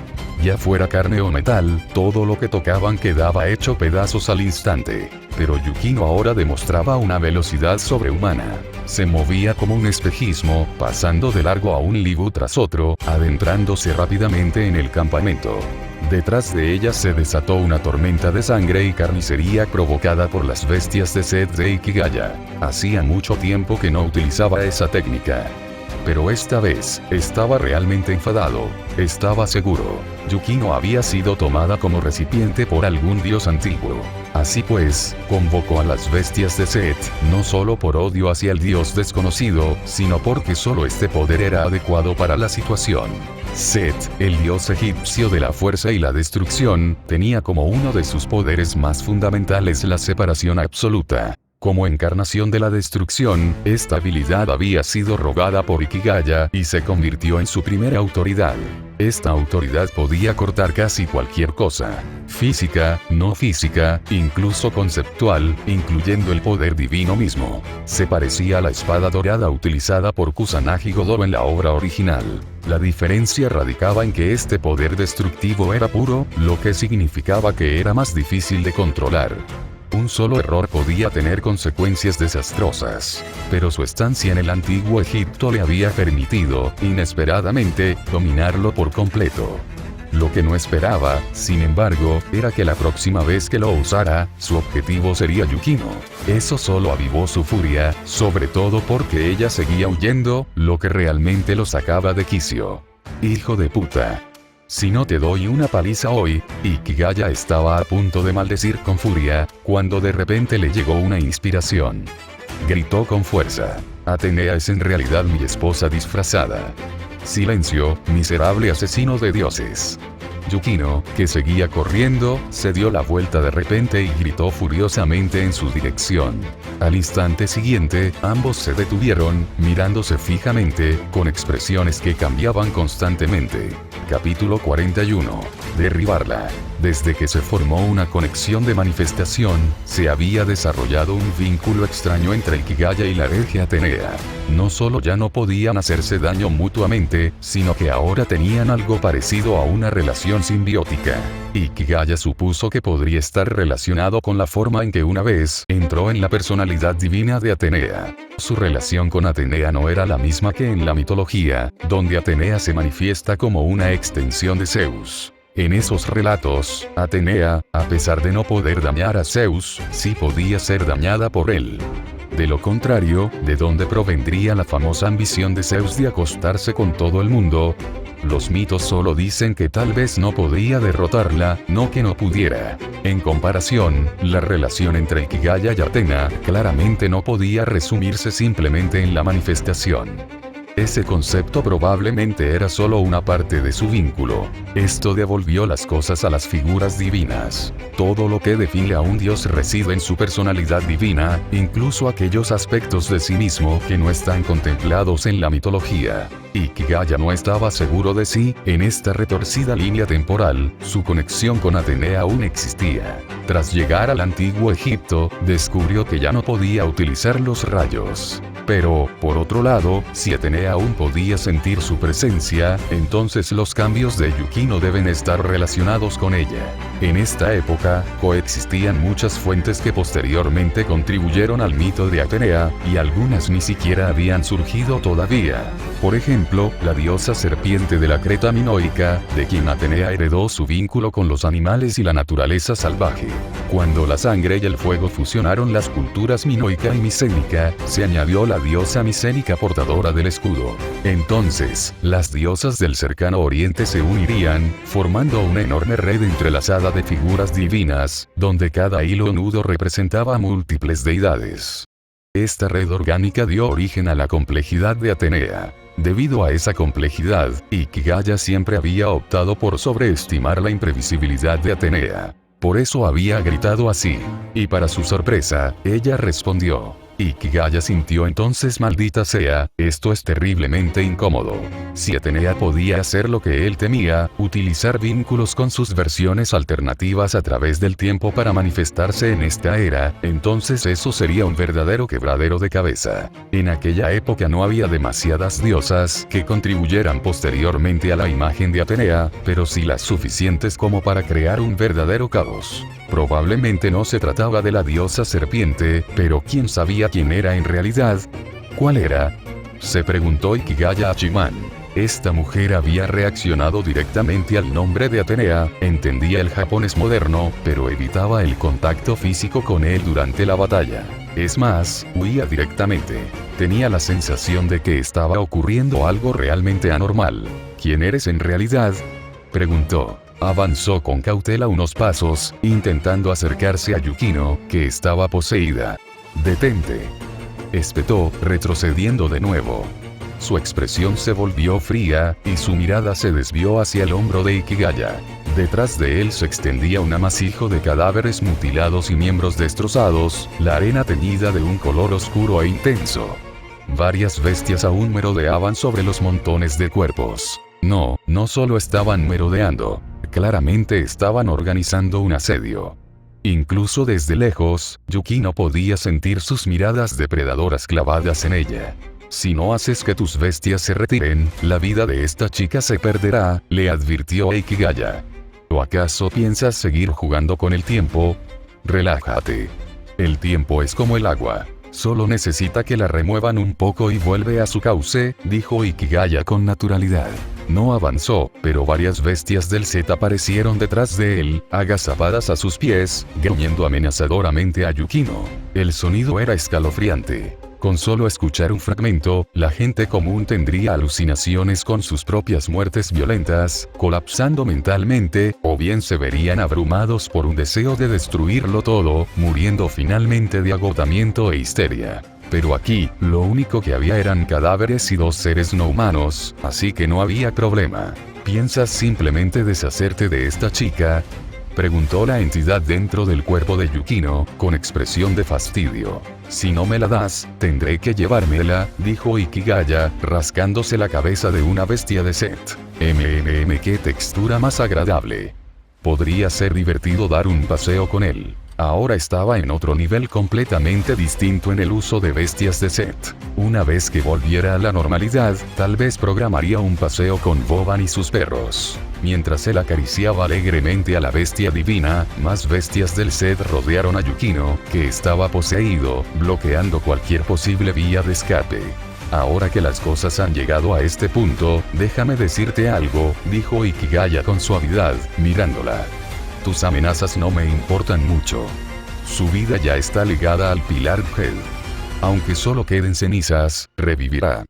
Ya fuera carne o metal, todo lo que tocaban quedaba hecho pedazos al instante. Pero Yukino ahora demostraba una velocidad sobrehumana. Se movía como un espejismo, pasando de largo a un Libu tras otro, adentrándose rápidamente en el campamento. Detrás de ella se desató una tormenta de sangre y carnicería provocada por las bestias de sed de Ikigaya. Hacía mucho tiempo que no utilizaba esa técnica. Pero esta vez, estaba realmente enfadado. Estaba seguro. Yukino había sido tomada como recipiente por algún dios antiguo. Así pues, convocó a las bestias de Set, no solo por odio hacia el dios desconocido, sino porque solo este poder era adecuado para la situación. Set, el dios egipcio de la fuerza y la destrucción, tenía como uno de sus poderes más fundamentales la separación absoluta. Como encarnación de la destrucción, esta habilidad había sido robada por Ikigaya y se convirtió en su primera autoridad. Esta autoridad podía cortar casi cualquier cosa. Física, no física, incluso conceptual, incluyendo el poder divino mismo. Se parecía a la espada dorada utilizada por Kusanagi Godoro en la obra original. La diferencia radicaba en que este poder destructivo era puro, lo que significaba que era más difícil de controlar. Un solo error podía tener consecuencias desastrosas, pero su estancia en el antiguo Egipto le había permitido, inesperadamente, dominarlo por completo. Lo que no esperaba, sin embargo, era que la próxima vez que lo usara, su objetivo sería Yukino. Eso solo avivó su furia, sobre todo porque ella seguía huyendo, lo que realmente lo sacaba de quicio. Hijo de puta. Si no te doy una paliza hoy, Ikigaya estaba a punto de maldecir con furia, cuando de repente le llegó una inspiración. Gritó con fuerza. Atenea es en realidad mi esposa disfrazada. Silencio, miserable asesino de dioses. Yukino, que seguía corriendo, se dio la vuelta de repente y gritó furiosamente en su dirección. Al instante siguiente, ambos se detuvieron, mirándose fijamente, con expresiones que cambiaban constantemente. Capítulo 41. Derribarla. Desde que se formó una conexión de manifestación, se había desarrollado un vínculo extraño entre Ikigaya y la Regia Atenea. No solo ya no podían hacerse daño mutuamente, sino que ahora tenían algo parecido a una relación simbiótica. Ikigaya supuso que podría estar relacionado con la forma en que una vez entró en la personalidad divina de Atenea. Su relación con Atenea no era la misma que en la mitología, donde Atenea se manifiesta como una extensión de Zeus. En esos relatos, Atenea, a pesar de no poder dañar a Zeus, sí podía ser dañada por él. De lo contrario, ¿de dónde provendría la famosa ambición de Zeus de acostarse con todo el mundo? Los mitos solo dicen que tal vez no podía derrotarla, no que no pudiera. En comparación, la relación entre Ikigaya y Atenea claramente no podía resumirse simplemente en la manifestación. Ese concepto probablemente era solo una parte de su vínculo. Esto devolvió las cosas a las figuras divinas. Todo lo que define a un dios reside en su personalidad divina, incluso aquellos aspectos de sí mismo que no están contemplados en la mitología. Ikigaya no estaba seguro de si, en esta retorcida línea temporal, su conexión con Atenea aún existía. Tras llegar al antiguo Egipto, descubrió que ya no podía utilizar los rayos. Pero, por otro lado, si Atenea aún podía sentir su presencia, entonces los cambios de Yukino deben estar relacionados con ella. En esta época, coexistían muchas fuentes que posteriormente contribuyeron al mito de Atenea, y algunas ni siquiera habían surgido todavía. Por ejemplo, la diosa serpiente de la Creta minoica, de quien Atenea heredó su vínculo con los animales y la naturaleza salvaje. Cuando la sangre y el fuego fusionaron las culturas minoica y micénica, se añadió la diosa micénica portadora del escudo. Entonces, las diosas del cercano oriente se unirían, formando una enorme red entrelazada de figuras divinas, donde cada hilo nudo representaba a múltiples deidades. Esta red orgánica dio origen a la complejidad de Atenea. Debido a esa complejidad, Ikigaya siempre había optado por sobreestimar la imprevisibilidad de Atenea. Por eso había gritado así. Y para su sorpresa, ella respondió. Ikigaya sintió entonces: maldita sea, esto es terriblemente incómodo. Si Atenea podía hacer lo que él temía, utilizar vínculos con sus versiones alternativas a través del tiempo para manifestarse en esta era, entonces eso sería un verdadero quebradero de cabeza. En aquella época no había demasiadas diosas que contribuyeran posteriormente a la imagen de Atenea, pero sí las suficientes como para crear un verdadero caos. Probablemente no se trataba de la diosa serpiente, pero ¿quién sabía quién era en realidad? ¿Cuál era? Se preguntó Ikigaya a Hachiman. Esta mujer había reaccionado directamente al nombre de Atenea, entendía el japonés moderno, pero evitaba el contacto físico con él durante la batalla. Es más, huía directamente. Tenía la sensación de que estaba ocurriendo algo realmente anormal. ¿Quién eres en realidad?, preguntó. Avanzó con cautela unos pasos, intentando acercarse a Yukino, que estaba poseída. «Detente», espetó, retrocediendo de nuevo. su expresión se volvió fría, y su mirada se desvió hacia el hombro de Ikigaya. Detrás de él se extendía un amasijo de cadáveres mutilados y miembros destrozados, la arena teñida de un color oscuro e intenso. Varias bestias aún merodeaban sobre los montones de cuerpos. No solo estaban merodeando, claramente estaban organizando un asedio. Incluso desde lejos, Yukino podía sentir sus miradas depredadoras clavadas en ella. Si no haces que tus bestias se retiren, la vida de esta chica se perderá, le advirtió Ikigaya. ¿O acaso piensas seguir jugando con el tiempo? Relájate. El tiempo es como el agua. Solo necesita que la remuevan un poco y vuelve a su cauce, dijo Ikigaya con naturalidad. No avanzó, pero varias bestias del Z aparecieron detrás de él, agazapadas a sus pies, gruñendo amenazadoramente a Yukino. El sonido era escalofriante. Con solo escuchar un fragmento, la gente común tendría alucinaciones con sus propias muertes violentas, colapsando mentalmente, o bien se verían abrumados por un deseo de destruirlo todo, muriendo finalmente de agotamiento e histeria. Pero aquí, lo único que había eran cadáveres y 2 seres no humanos, así que no había problema. ¿Piensas simplemente deshacerte de esta chica?, preguntó la entidad dentro del cuerpo de Yukino, con expresión de fastidio. Si no me la das, tendré que llevármela, dijo Ikigaya, rascándose la cabeza de una bestia de Set. Qué textura más agradable. Podría ser divertido dar un paseo con él. Ahora estaba en otro nivel completamente distinto en el uso de bestias de Set. Una vez que volviera a la normalidad, tal vez programaría un paseo con Boban y sus perros. Mientras él acariciaba alegremente a la bestia divina, más bestias del Set rodearon a Yukino, que estaba poseído, bloqueando cualquier posible vía de escape. Ahora que las cosas han llegado a este punto, déjame decirte algo, dijo Ikigaya con suavidad, mirándola. Tus amenazas no me importan mucho. Su vida ya está ligada al Pilar Hell. Aunque solo queden cenizas, revivirá.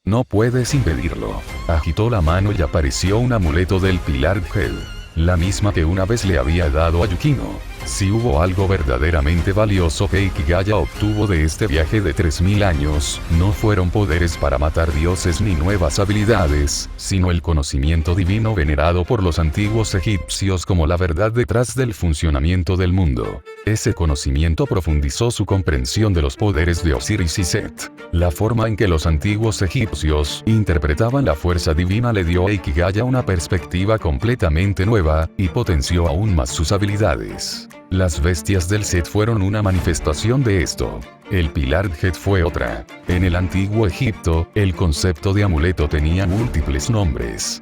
No puedes impedirlo. Agitó la mano y apareció un amuleto del Pilar Hell. La misma que una vez le había dado a Yukino. Si hubo algo verdaderamente valioso que Ikigaya obtuvo de este viaje de 3000 años, no fueron poderes para matar dioses ni nuevas habilidades, sino el conocimiento divino venerado por los antiguos egipcios como la verdad detrás del funcionamiento del mundo. Ese conocimiento profundizó su comprensión de los poderes de Osiris y Set. La forma en que los antiguos egipcios interpretaban la fuerza divina le dio a Ikigaya una perspectiva completamente nueva, y potenció aún más sus habilidades. Las bestias del Set fueron una manifestación de esto. El Pilar Het fue otra. En el antiguo Egipto, el concepto de amuleto tenía múltiples nombres.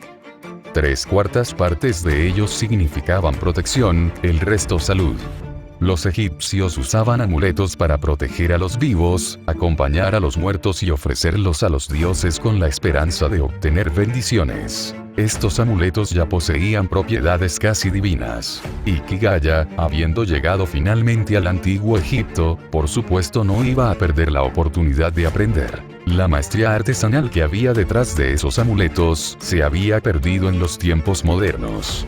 3/4 partes de ellos significaban protección, el resto salud. Los egipcios usaban amuletos para proteger a los vivos, acompañar a los muertos y ofrecerlos a los dioses con la esperanza de obtener bendiciones. Estos amuletos ya poseían propiedades casi divinas. Ikigaya, habiendo llegado finalmente al antiguo Egipto, por supuesto no iba a perder la oportunidad de aprender. La maestría artesanal que había detrás de esos amuletos se había perdido en los tiempos modernos.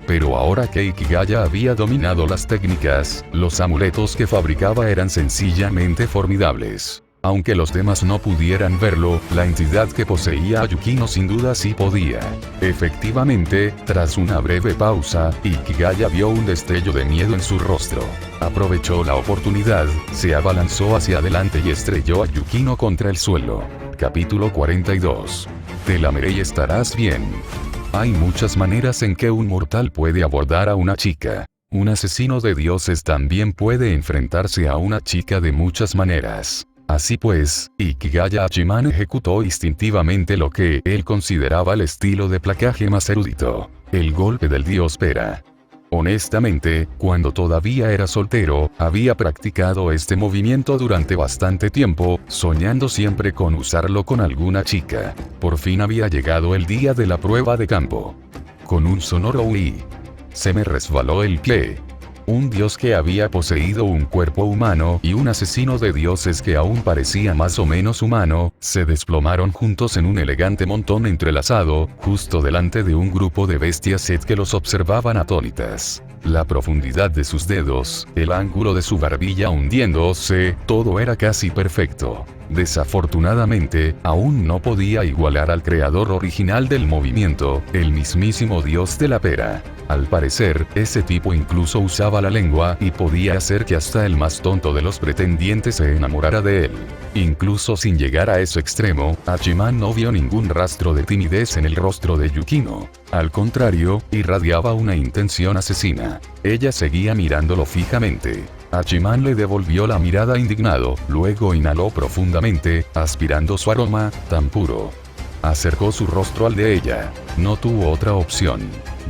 Pero ahora que Ikigaya había dominado las técnicas, los amuletos que fabricaba eran sencillamente formidables. Aunque los demás no pudieran verlo, la entidad que poseía a Yukino sin duda sí podía. Efectivamente, tras una breve pausa, Ikigaya vio un destello de miedo en su rostro. Aprovechó la oportunidad, se abalanzó hacia adelante y estrelló a Yukino contra el suelo. Capítulo 42. Te lameré y estarás bien. Hay muchas maneras en que un mortal puede abordar a una chica. Un asesino de dioses también puede enfrentarse a una chica de muchas maneras. Así pues, Ikigaya Hachiman ejecutó instintivamente lo que él consideraba el estilo de placaje más erudito: el golpe del dios Pera. Honestamente, cuando todavía era soltero, había practicado este movimiento durante bastante tiempo, soñando siempre con usarlo con alguna chica. Por fin había llegado el día de la prueba de campo. Con un sonoro "uy", se me resbaló el pie. Un dios que había poseído un cuerpo humano y un asesino de dioses que aún parecía más o menos humano, se desplomaron juntos en un elegante montón entrelazado, justo delante de un grupo de bestias Set que los observaban atónitas. La profundidad de sus dedos, el ángulo de su barbilla hundiéndose, todo era casi perfecto. Desafortunadamente, aún no podía igualar al creador original del movimiento, el mismísimo dios de la pera. Al parecer, ese tipo incluso usaba la lengua y podía hacer que hasta el más tonto de los pretendientes se enamorara de él. Incluso sin llegar a ese extremo, Hachiman no vio ningún rastro de timidez en el rostro de Yukino. Al contrario, irradiaba una intención asesina. Ella seguía mirándolo fijamente. Hachiman le devolvió la mirada indignado, luego inhaló profundamente, aspirando su aroma, tan puro. Acercó su rostro al de ella. No tuvo otra opción.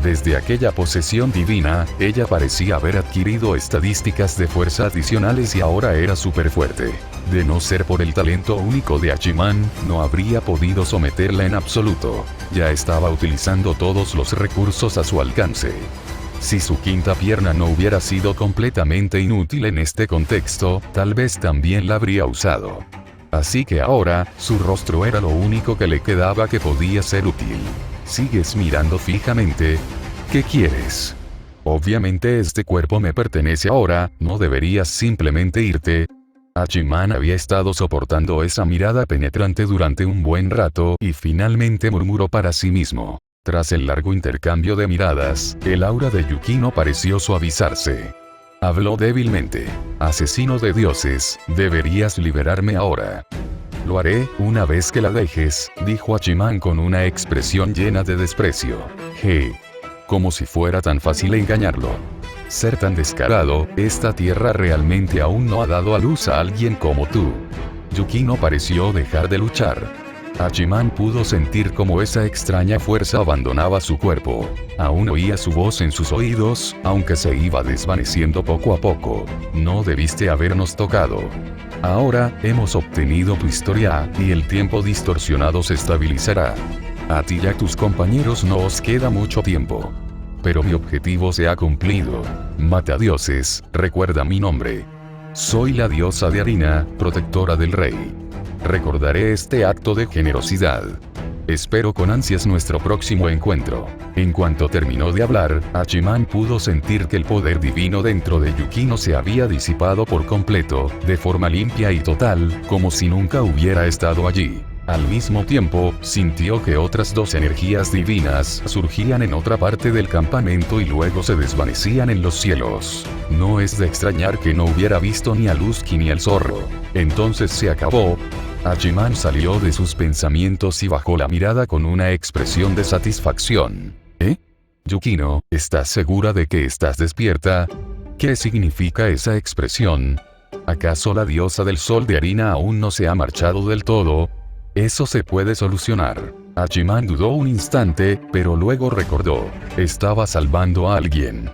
Desde aquella posesión divina, ella parecía haber adquirido estadísticas de fuerza adicionales y ahora era súper fuerte. De no ser por el talento único de Hachiman, no habría podido someterla en absoluto. Ya estaba utilizando todos los recursos a su alcance. Si su quinta pierna no hubiera sido completamente inútil en este contexto, tal vez también la habría usado. Así que ahora, su rostro era lo único que le quedaba que podía ser útil. ¿Sigues mirando fijamente? ¿Qué quieres? Obviamente este cuerpo me pertenece ahora, ¿no deberías simplemente irte? Hachiman había estado soportando esa mirada penetrante durante un buen rato y finalmente murmuró para sí mismo. Tras el largo intercambio de miradas, el aura de Yukino pareció suavizarse. Habló débilmente. Asesino de dioses, deberías liberarme ahora. Lo haré, una vez que la dejes, dijo Hachiman con una expresión llena de desprecio. Como si fuera tan fácil engañarlo. Ser tan descarado, esta tierra realmente aún no ha dado a luz a alguien como tú. Yukino pareció dejar de luchar. Hachiman pudo sentir cómo esa extraña fuerza abandonaba su cuerpo. Aún oía su voz en sus oídos, aunque se iba desvaneciendo poco a poco. No debiste habernos tocado. Ahora, hemos obtenido tu historia, y el tiempo distorsionado se estabilizará. A ti y a tus compañeros no os queda mucho tiempo. Pero mi objetivo se ha cumplido. Mata dioses, recuerda mi nombre. Soy la diosa de Harina, protectora del rey. Recordaré este acto de generosidad. Espero con ansias nuestro próximo encuentro. En cuanto terminó de hablar, Hachiman pudo sentir que el poder divino dentro de Yukino se había disipado por completo, de forma limpia y total, como si nunca hubiera estado allí. Al mismo tiempo, sintió que otras dos energías divinas surgían en otra parte del campamento y luego se desvanecían en los cielos. No es de extrañar que no hubiera visto ni a Lusky ni al zorro. Entonces se acabó. Hachiman salió de sus pensamientos y bajó la mirada con una expresión de satisfacción. Yukino, ¿estás segura de que estás despierta? ¿Qué significa esa expresión? ¿Acaso la diosa del sol de Harina aún no se ha marchado del todo? Eso se puede solucionar. Hachiman dudó un instante, pero luego recordó. Estaba salvando a alguien.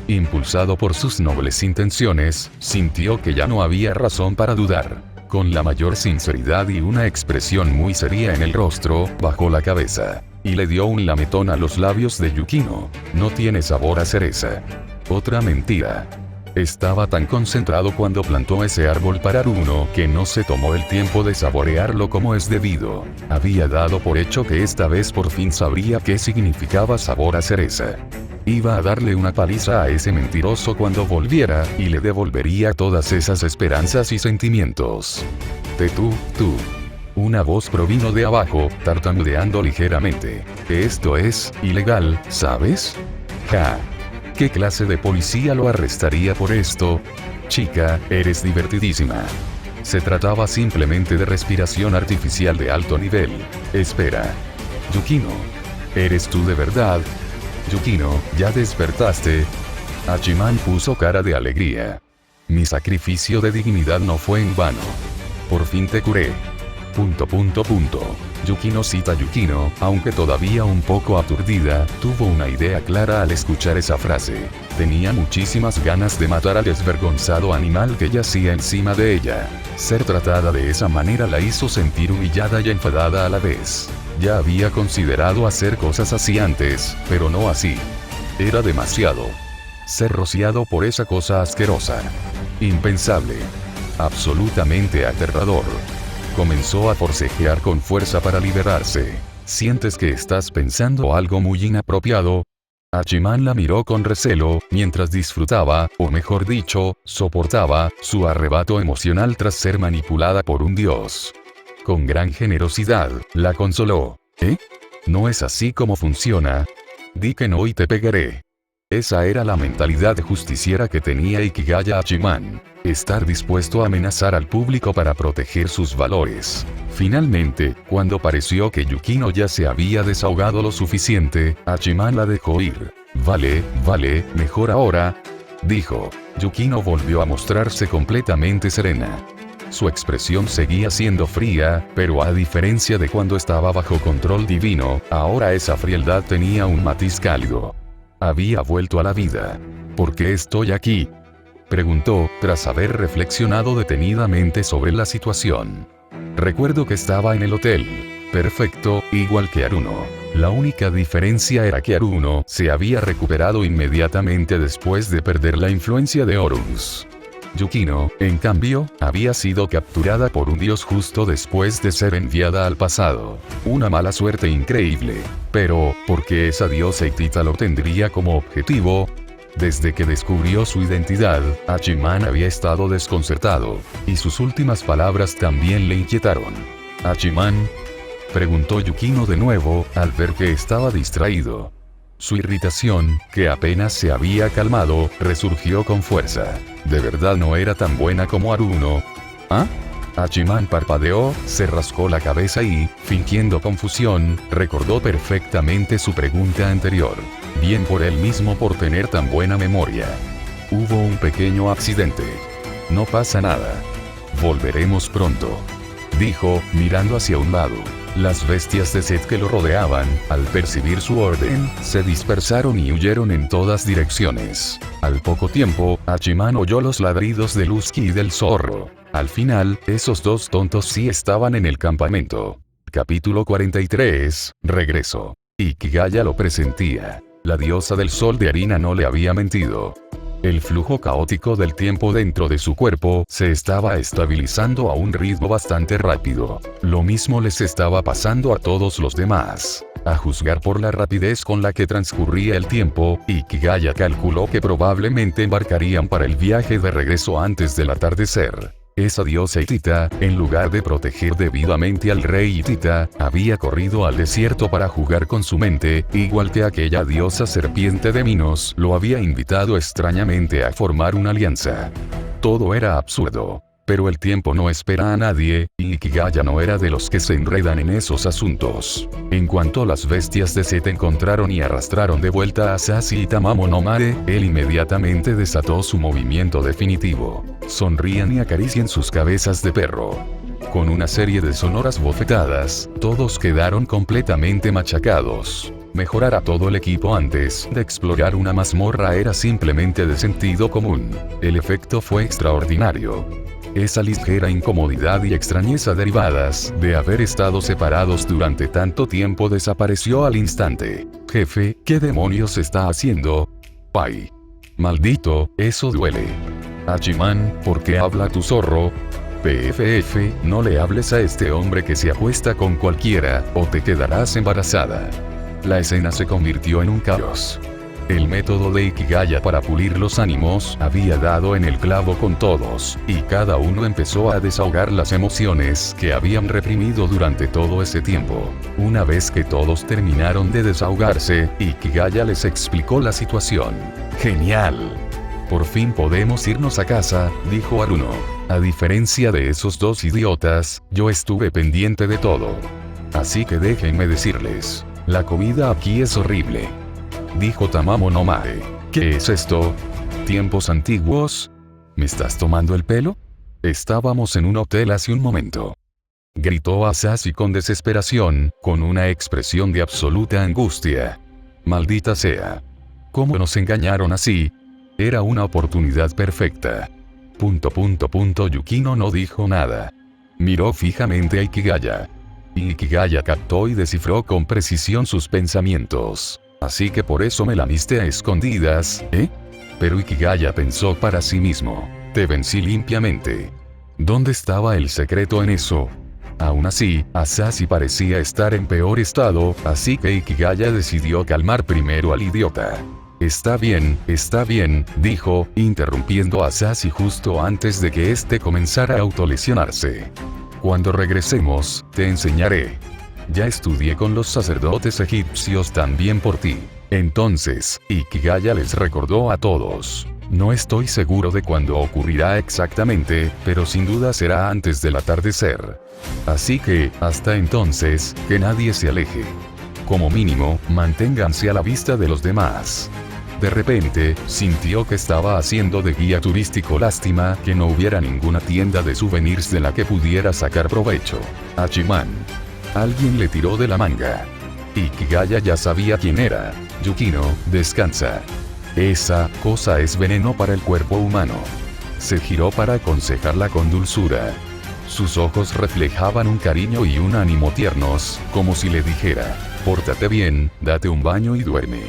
Impulsado por sus nobles intenciones, sintió que ya no había razón para dudar. Con la mayor sinceridad y una expresión muy seria en el rostro, bajó la cabeza. Y le dio un lametón a los labios de Yukino. No tiene sabor a cereza. Otra mentira. Estaba tan concentrado cuando plantó ese árbol para Aruno que no se tomó el tiempo de saborearlo como es debido. Había dado por hecho que esta vez por fin sabría qué significaba sabor a cereza. Iba a darle una paliza a ese mentiroso cuando volviera, y le devolvería todas esas esperanzas y sentimientos. Tú. Una voz provino de abajo, tartamudeando ligeramente. Esto es ilegal, ¿sabes? ¿Qué clase de policía lo arrestaría por esto? Chica, eres divertidísima. Se trataba simplemente de respiración artificial de alto nivel. Espera. Yukino. ¿Eres tú de verdad? Yukino, ¿ya despertaste? Hachiman puso cara de alegría. Mi sacrificio de dignidad no fue en vano. Por fin te curé. ... Yukino cita Yukino, aunque todavía un poco aturdida, tuvo una idea clara al escuchar esa frase. Tenía muchísimas ganas de matar al desvergonzado animal que yacía encima de ella. Ser tratada de esa manera la hizo sentir humillada y enfadada a la vez. Ya había considerado hacer cosas así antes, pero no así. Era demasiado. Ser rociado por esa cosa asquerosa. Impensable. Absolutamente aterrador. Comenzó a forcejear con fuerza para liberarse. ¿Sientes que estás pensando algo muy inapropiado? Hachiman la miró con recelo, mientras disfrutaba, o mejor dicho, soportaba, su arrebato emocional tras ser manipulada por un dios. Con gran generosidad, la consoló. ¿No es así como funciona? Di que no y te pegaré. Esa era la mentalidad justiciera que tenía Ikigaya Hachiman. Estar dispuesto a amenazar al público para proteger sus valores. Finalmente, cuando pareció que Yukino ya se había desahogado lo suficiente, Hachiman la dejó ir. Vale, mejor ahora, dijo. Yukino volvió a mostrarse completamente serena. Su expresión seguía siendo fría, pero a diferencia de cuando estaba bajo control divino, ahora esa frialdad tenía un matiz cálido. Había vuelto a la vida. ¿Por qué estoy aquí?, preguntó, tras haber reflexionado detenidamente sobre la situación. Recuerdo que estaba en el hotel. Perfecto, igual que Haruno. La única diferencia era que Haruno se había recuperado inmediatamente después de perder la influencia de Horus. Yukino, en cambio, había sido capturada por un dios justo después de ser enviada al pasado. Una mala suerte increíble. Pero, ¿por qué esa diosa hitita lo tendría como objetivo? Desde que descubrió su identidad, Hachiman había estado desconcertado, y sus últimas palabras también le inquietaron. ¿Hachiman?, preguntó Yukino de nuevo, al ver que estaba distraído. Su irritación, que apenas se había calmado, resurgió con fuerza. ¿De verdad no era tan buena como Haruno? ¿Ah? Hachiman parpadeó, se rascó la cabeza y, fingiendo confusión, recordó perfectamente su pregunta anterior. Bien por él mismo por tener tan buena memoria. Hubo un pequeño accidente. No pasa nada. Volveremos pronto, dijo, mirando hacia un lado. Las bestias de Zed que lo rodeaban, al percibir su orden, se dispersaron y huyeron en todas direcciones. Al poco tiempo, Hachiman oyó los ladridos de Lusky y del zorro. Al final, esos dos tontos sí estaban en el campamento. Capítulo 43, Regreso. Ikigaya lo presentía. La diosa del sol de harina no le había mentido. El flujo caótico del tiempo dentro de su cuerpo se estaba estabilizando a un ritmo bastante rápido. Lo mismo les estaba pasando a todos los demás. A juzgar por la rapidez con la que transcurría el tiempo, Ikigaya calculó que probablemente embarcarían para el viaje de regreso antes del atardecer. Esa diosa hitita, en lugar de proteger debidamente al rey hitita, había corrido al desierto para jugar con su mente, igual que aquella diosa serpiente de Minos lo había invitado extrañamente a formar una alianza. Todo era absurdo. Pero el tiempo no espera a nadie, y Ikigaya no era de los que se enredan en esos asuntos. En cuanto las bestias de Zed encontraron y arrastraron de vuelta a Sashi y Tamamo no Mare, él inmediatamente desató su movimiento definitivo. Sonrían y acaricien sus cabezas de perro. Con una serie de sonoras bofetadas, todos quedaron completamente machacados. Mejorar a todo el equipo antes de explorar una mazmorra era simplemente de sentido común. El efecto fue extraordinario. Esa ligera incomodidad y extrañeza derivadas de haber estado separados durante tanto tiempo desapareció al instante. Jefe, ¿qué demonios está haciendo? ¡Ay! Maldito, eso duele. Hachiman, ¿por qué habla tu zorro? PFF, no le hables a este hombre que se acuesta con cualquiera, o te quedarás embarazada. La escena se convirtió en un caos. El método de Ikigaya para pulir los ánimos había dado en el clavo con todos, y cada uno empezó a desahogar las emociones que habían reprimido durante todo ese tiempo. Una vez que todos terminaron de desahogarse, Ikigaya les explicó la situación. ¡Genial! Por fin podemos irnos a casa, dijo Haruno. A diferencia de esos dos idiotas, yo estuve pendiente de todo. Así que déjenme decirles, la comida aquí es horrible, dijo Tamamo no Mare. ¿Qué es esto? ¿Tiempos antiguos? ¿Me estás tomando el pelo? Estábamos en un hotel hace un momento, gritó Asashi con desesperación, con una expresión de absoluta angustia. Maldita sea. ¿Cómo nos engañaron así? Era una oportunidad perfecta. Yukino no dijo nada. Miró fijamente a Ikigaya. Ikigaya captó y descifró con precisión sus pensamientos. Así que por eso me lamiste a escondidas, ¿eh? Pero Ikigaya pensó para sí mismo. Te vencí limpiamente. ¿Dónde estaba el secreto en eso? Aún así, Asashi parecía estar en peor estado, así que Ikigaya decidió calmar primero al idiota. Está bien, dijo, interrumpiendo a Asashi justo antes de que éste comenzara a autolesionarse. Cuando regresemos, te enseñaré. Ya estudié con los sacerdotes egipcios también por ti. Entonces, Ikigaya les recordó a todos. No estoy seguro de cuándo ocurrirá exactamente, pero sin duda será antes del atardecer. Así que, hasta entonces, que nadie se aleje. Como mínimo, manténganse a la vista de los demás. De repente, sintió que estaba haciendo de guía turístico. Lástima que no hubiera ninguna tienda de souvenirs de la que pudiera sacar provecho. Hachiman. Alguien le tiró de la manga. Ikigaya ya sabía quién era. Yukino, descansa. Esa cosa es veneno para el cuerpo humano. Se giró para aconsejarla con dulzura. Sus ojos reflejaban un cariño y un ánimo tiernos, como si le dijera, pórtate bien, date un baño y duerme.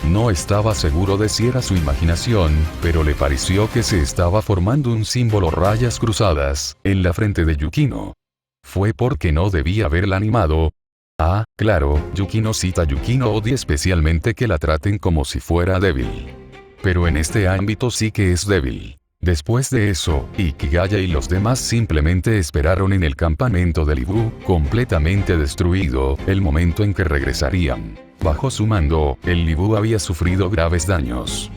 No estaba seguro de si era su imaginación, pero le pareció que se estaba formando un símbolo rayas cruzadas en la frente de Yukino. Fue porque no debía haberla animado. Ah, claro, Yukino odia especialmente que la traten como si fuera débil. Pero en este ámbito sí que es débil. Después de eso, Ikigaya y los demás simplemente esperaron en el campamento de Libu, completamente destruido, el momento en que regresarían. Bajo su mando, el Libu había sufrido graves daños.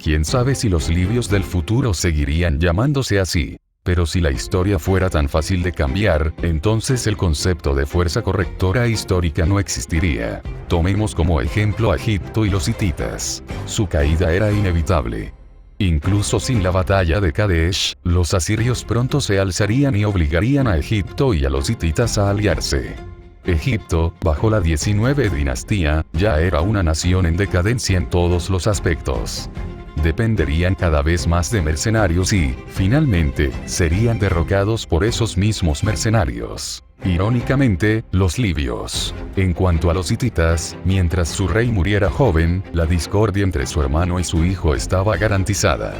Quién sabe si los libios del futuro seguirían llamándose así. Pero si la historia fuera tan fácil de cambiar, entonces el concepto de fuerza correctora histórica no existiría. Tomemos como ejemplo a Egipto y los hititas. Su caída era inevitable. Incluso sin la batalla de Kadesh, los asirios pronto se alzarían y obligarían a Egipto y a los hititas a aliarse. Egipto, bajo la 19 dinastía, ya era una nación en decadencia en todos los aspectos. Dependerían cada vez más de mercenarios y, finalmente, serían derrocados por esos mismos mercenarios. Irónicamente, los libios. En cuanto a los hititas, mientras su rey muriera joven, la discordia entre su hermano y su hijo estaba garantizada.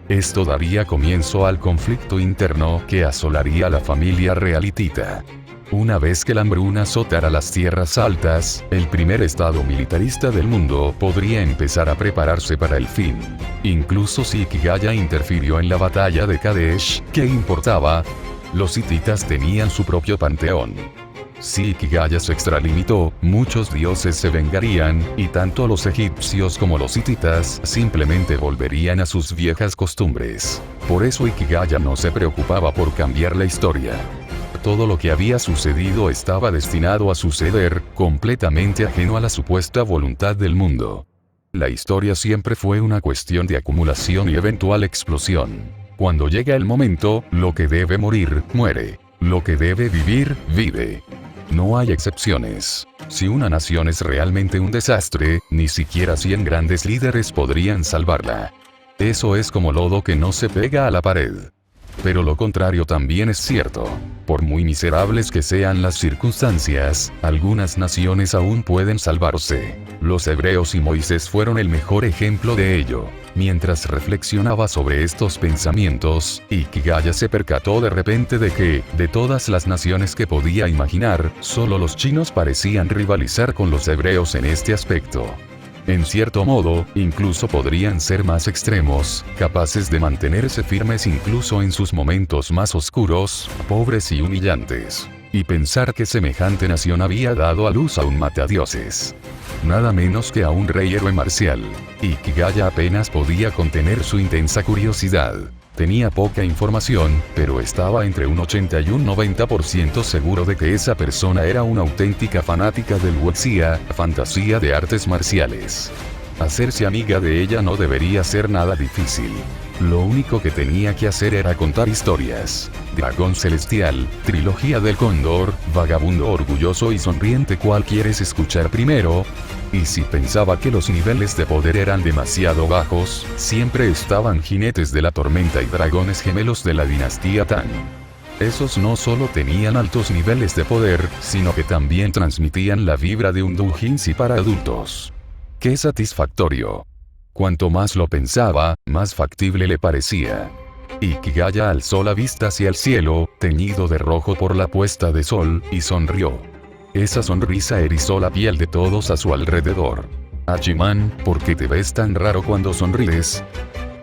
Esto daría comienzo al conflicto interno que asolaría a la familia real hitita. Una vez que la hambruna azotara las tierras altas, el primer estado militarista del mundo podría empezar a prepararse para el fin. Incluso si Ikigaya interfirió en la batalla de Kadesh, ¿qué importaba? Los hititas tenían su propio panteón. Si Ikigaya se extralimitó, muchos dioses se vengarían, y tanto los egipcios como los hititas simplemente volverían a sus viejas costumbres. Por eso Ikigaya no se preocupaba por cambiar la historia. Todo lo que había sucedido estaba destinado a suceder, completamente ajeno a la supuesta voluntad del mundo. La historia siempre fue una cuestión de acumulación y eventual explosión. Cuando llega el momento, lo que debe morir, muere. Lo que debe vivir, vive. No hay excepciones. Si una nación es realmente un desastre, ni siquiera 100 grandes líderes podrían salvarla. Eso es como lodo que no se pega a la pared. Pero lo contrario también es cierto. Por muy miserables que sean las circunstancias, algunas naciones aún pueden salvarse. Los hebreos y Moisés fueron el mejor ejemplo de ello. Mientras reflexionaba sobre estos pensamientos, Ikigaya se percató de repente de que, de todas las naciones que podía imaginar, solo los chinos parecían rivalizar con los hebreos en este aspecto. En cierto modo, incluso podrían ser más extremos, capaces de mantenerse firmes incluso en sus momentos más oscuros, pobres y humillantes. Y pensar que semejante nación había dado a luz a un matadioses. Nada menos que a un rey héroe marcial. Ikigaya apenas podía contener su intensa curiosidad. Tenía poca información, pero estaba entre un 80 y un 90% seguro de que esa persona era una auténtica fanática del wuxia, fantasía de artes marciales. Hacerse amiga de ella no debería ser nada difícil. Lo único que tenía que hacer era contar historias. Dragón Celestial, Trilogía del Cóndor, Vagabundo Orgulloso y Sonriente. ¿Cuál quieres escuchar primero? Y si pensaba que los niveles de poder eran demasiado bajos, siempre estaban Jinetes de la Tormenta y Dragones Gemelos de la dinastía Tang. Esos no solo tenían altos niveles de poder, sino que también transmitían la vibra de un doujinshi para adultos. ¡Qué satisfactorio! Cuanto más lo pensaba, más factible le parecía. Ikigaya alzó la vista hacia el cielo, teñido de rojo por la puesta de sol, y sonrió. Esa sonrisa erizó la piel de todos a su alrededor. «Hachiman, ¿por qué te ves tan raro cuando sonríes?»,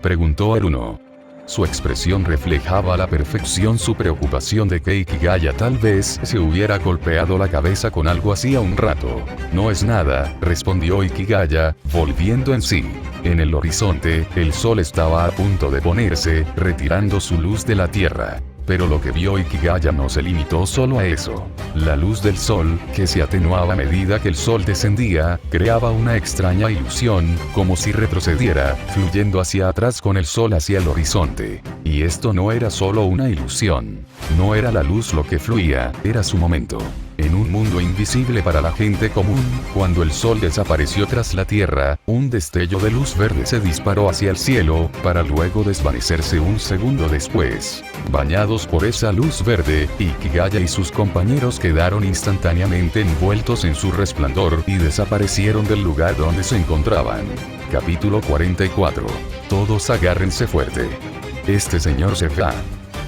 preguntó Aruno. Su expresión reflejaba a la perfección su preocupación de que Ikigaya tal vez se hubiera golpeado la cabeza con algo hacía un rato. «No es nada», respondió Ikigaya, volviendo en sí. En el horizonte, el sol estaba a punto de ponerse, retirando su luz de la tierra. Pero lo que vio Ikigaya no se limitó solo a eso. La luz del sol, que se atenuaba a medida que el sol descendía, creaba una extraña ilusión, como si retrocediera, fluyendo hacia atrás con el sol hacia el horizonte. Y esto no era solo una ilusión. No era la luz lo que fluía, era su momento. En un mundo invisible para la gente común, cuando el sol desapareció tras la tierra, un destello de luz verde se disparó hacia el cielo, para luego desvanecerse un segundo después. Bañados por esa luz verde, Ikigaya y sus compañeros quedaron instantáneamente envueltos en su resplandor y desaparecieron del lugar donde se encontraban. Capítulo 44. Todos agárrense fuerte. Este señor se va.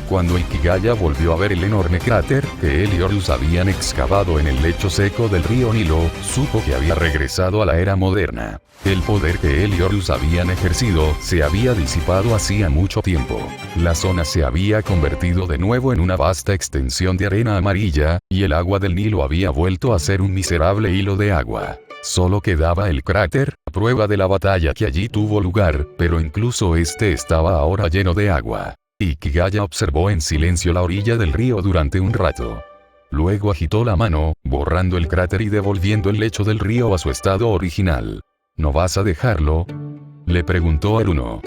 Cuando Ikigaya volvió a ver el enorme cráter que él y Horus habían excavado en el lecho seco del río Nilo, supo que había regresado a la era moderna. El poder que él y Horus habían ejercido se había disipado hacía mucho tiempo. La zona se había convertido de nuevo en una vasta extensión de arena amarilla, y el agua del Nilo había vuelto a ser un miserable hilo de agua. Solo quedaba el cráter, prueba de la batalla que allí tuvo lugar, pero incluso este estaba ahora lleno de agua. Ikigaya observó en silencio la orilla del río durante un rato. Luego agitó la mano, borrando el cráter y devolviendo el lecho del río a su estado original. ¿No vas a dejarlo?, le preguntó Aruno.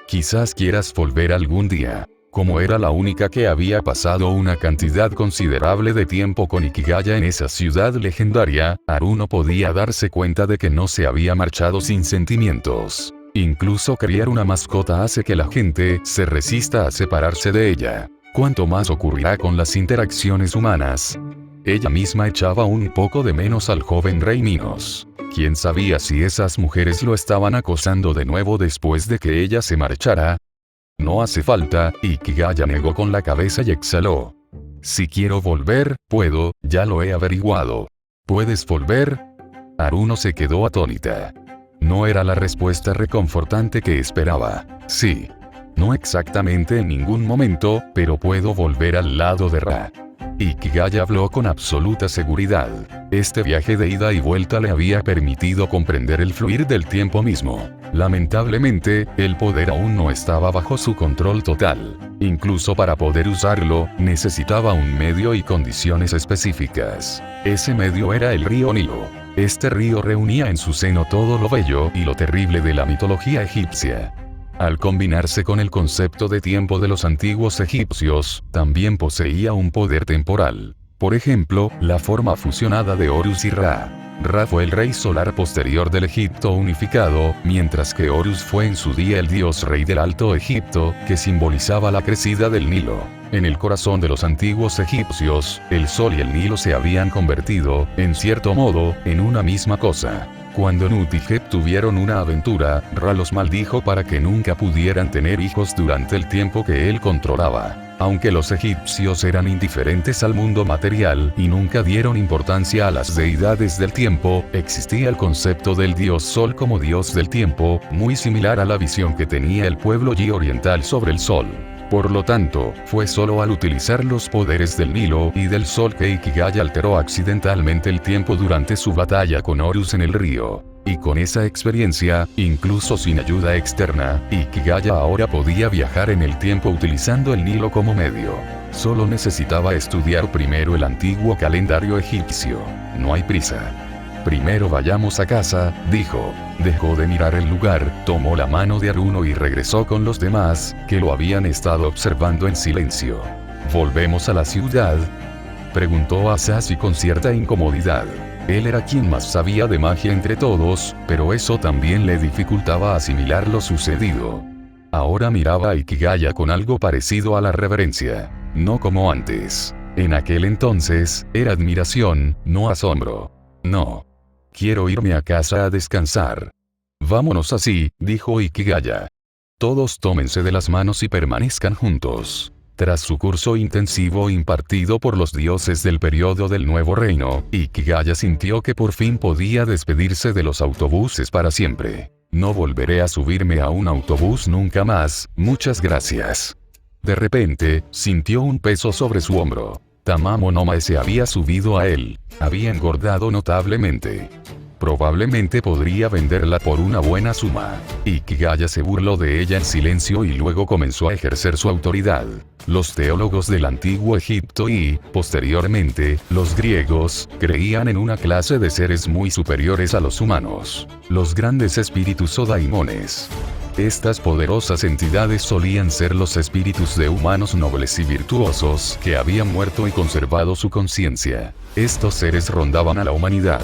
«Quizás quieras volver algún día». Como era la única que había pasado una cantidad considerable de tiempo con Ikigaya en esa ciudad legendaria, Aruno podía darse cuenta de que no se había marchado sin sentimientos. Incluso criar una mascota hace que la gente se resista a separarse de ella. ¿Cuánto más ocurrirá con las interacciones humanas? Ella misma echaba un poco de menos al joven rey Minos. ¿Quién sabía si esas mujeres lo estaban acosando de nuevo después de que ella se marchara? «No hace falta», Ikigaya negó con la cabeza y exhaló. «Si quiero volver, puedo, ya lo he averiguado». «¿Puedes volver?». Aruno se quedó atónita. No era la respuesta reconfortante que esperaba. «Sí. No exactamente en ningún momento, pero puedo volver al lado de Ra». Ikigaya habló con absoluta seguridad. Este viaje de ida y vuelta le había permitido comprender el fluir del tiempo mismo. Lamentablemente, el poder aún no estaba bajo su control total. Incluso para poder usarlo, necesitaba un medio y condiciones específicas. Ese medio era el río Nilo. Este río reunía en su seno todo lo bello y lo terrible de la mitología egipcia. Al combinarse con el concepto de tiempo de los antiguos egipcios, también poseía un poder temporal. Por ejemplo, la forma fusionada de Horus y Ra. Ra fue el rey solar posterior del Egipto unificado, mientras que Horus fue en su día el dios rey del Alto Egipto, que simbolizaba la crecida del Nilo. En el corazón de los antiguos egipcios, el sol y el Nilo se habían convertido, en cierto modo, en una misma cosa. Cuando Nut y Geb tuvieron una aventura, Ra los maldijo para que nunca pudieran tener hijos durante el tiempo que él controlaba. Aunque los egipcios eran indiferentes al mundo material y nunca dieron importancia a las deidades del tiempo, existía el concepto del dios Sol como dios del tiempo, muy similar a la visión que tenía el pueblo yi oriental sobre el sol. Por lo tanto, fue solo al utilizar los poderes del Nilo y del Sol que Ikigaya alteró accidentalmente el tiempo durante su batalla con Horus en el río. Y con esa experiencia, incluso sin ayuda externa, Ikigaya ahora podía viajar en el tiempo utilizando el Nilo como medio. Solo necesitaba estudiar primero el antiguo calendario egipcio. No hay prisa. «Primero vayamos a casa», dijo. Dejó de mirar el lugar, tomó la mano de Aruno y regresó con los demás, que lo habían estado observando en silencio. «¿Volvemos a la ciudad?», preguntó Asashi con cierta incomodidad. Él era quien más sabía de magia entre todos, pero eso también le dificultaba asimilar lo sucedido. Ahora miraba a Ikigaya con algo parecido a la reverencia. No como antes. En aquel entonces, era admiración, no asombro. «No. Quiero irme a casa a descansar». «Vámonos así», dijo Ikigaya. Todos tómense de las manos y permanezcan juntos. Tras su curso intensivo impartido por los dioses del periodo del Nuevo Reino, Ikigaya sintió que por fin podía despedirse de los autobuses para siempre. No volveré a subirme a un autobús nunca más, muchas gracias. De repente, sintió un peso sobre su hombro. Tamamo no Mae se había subido a él. Había engordado notablemente. Probablemente podría venderla por una buena suma. Ikigaya se burló de ella en silencio y luego comenzó a ejercer su autoridad. Los teólogos del antiguo Egipto y, posteriormente, los griegos, creían en una clase de seres muy superiores a los humanos. Los grandes espíritus o daimones. Estas poderosas entidades solían ser los espíritus de humanos nobles y virtuosos que habían muerto y conservado su conciencia. Estos seres rondaban a la humanidad.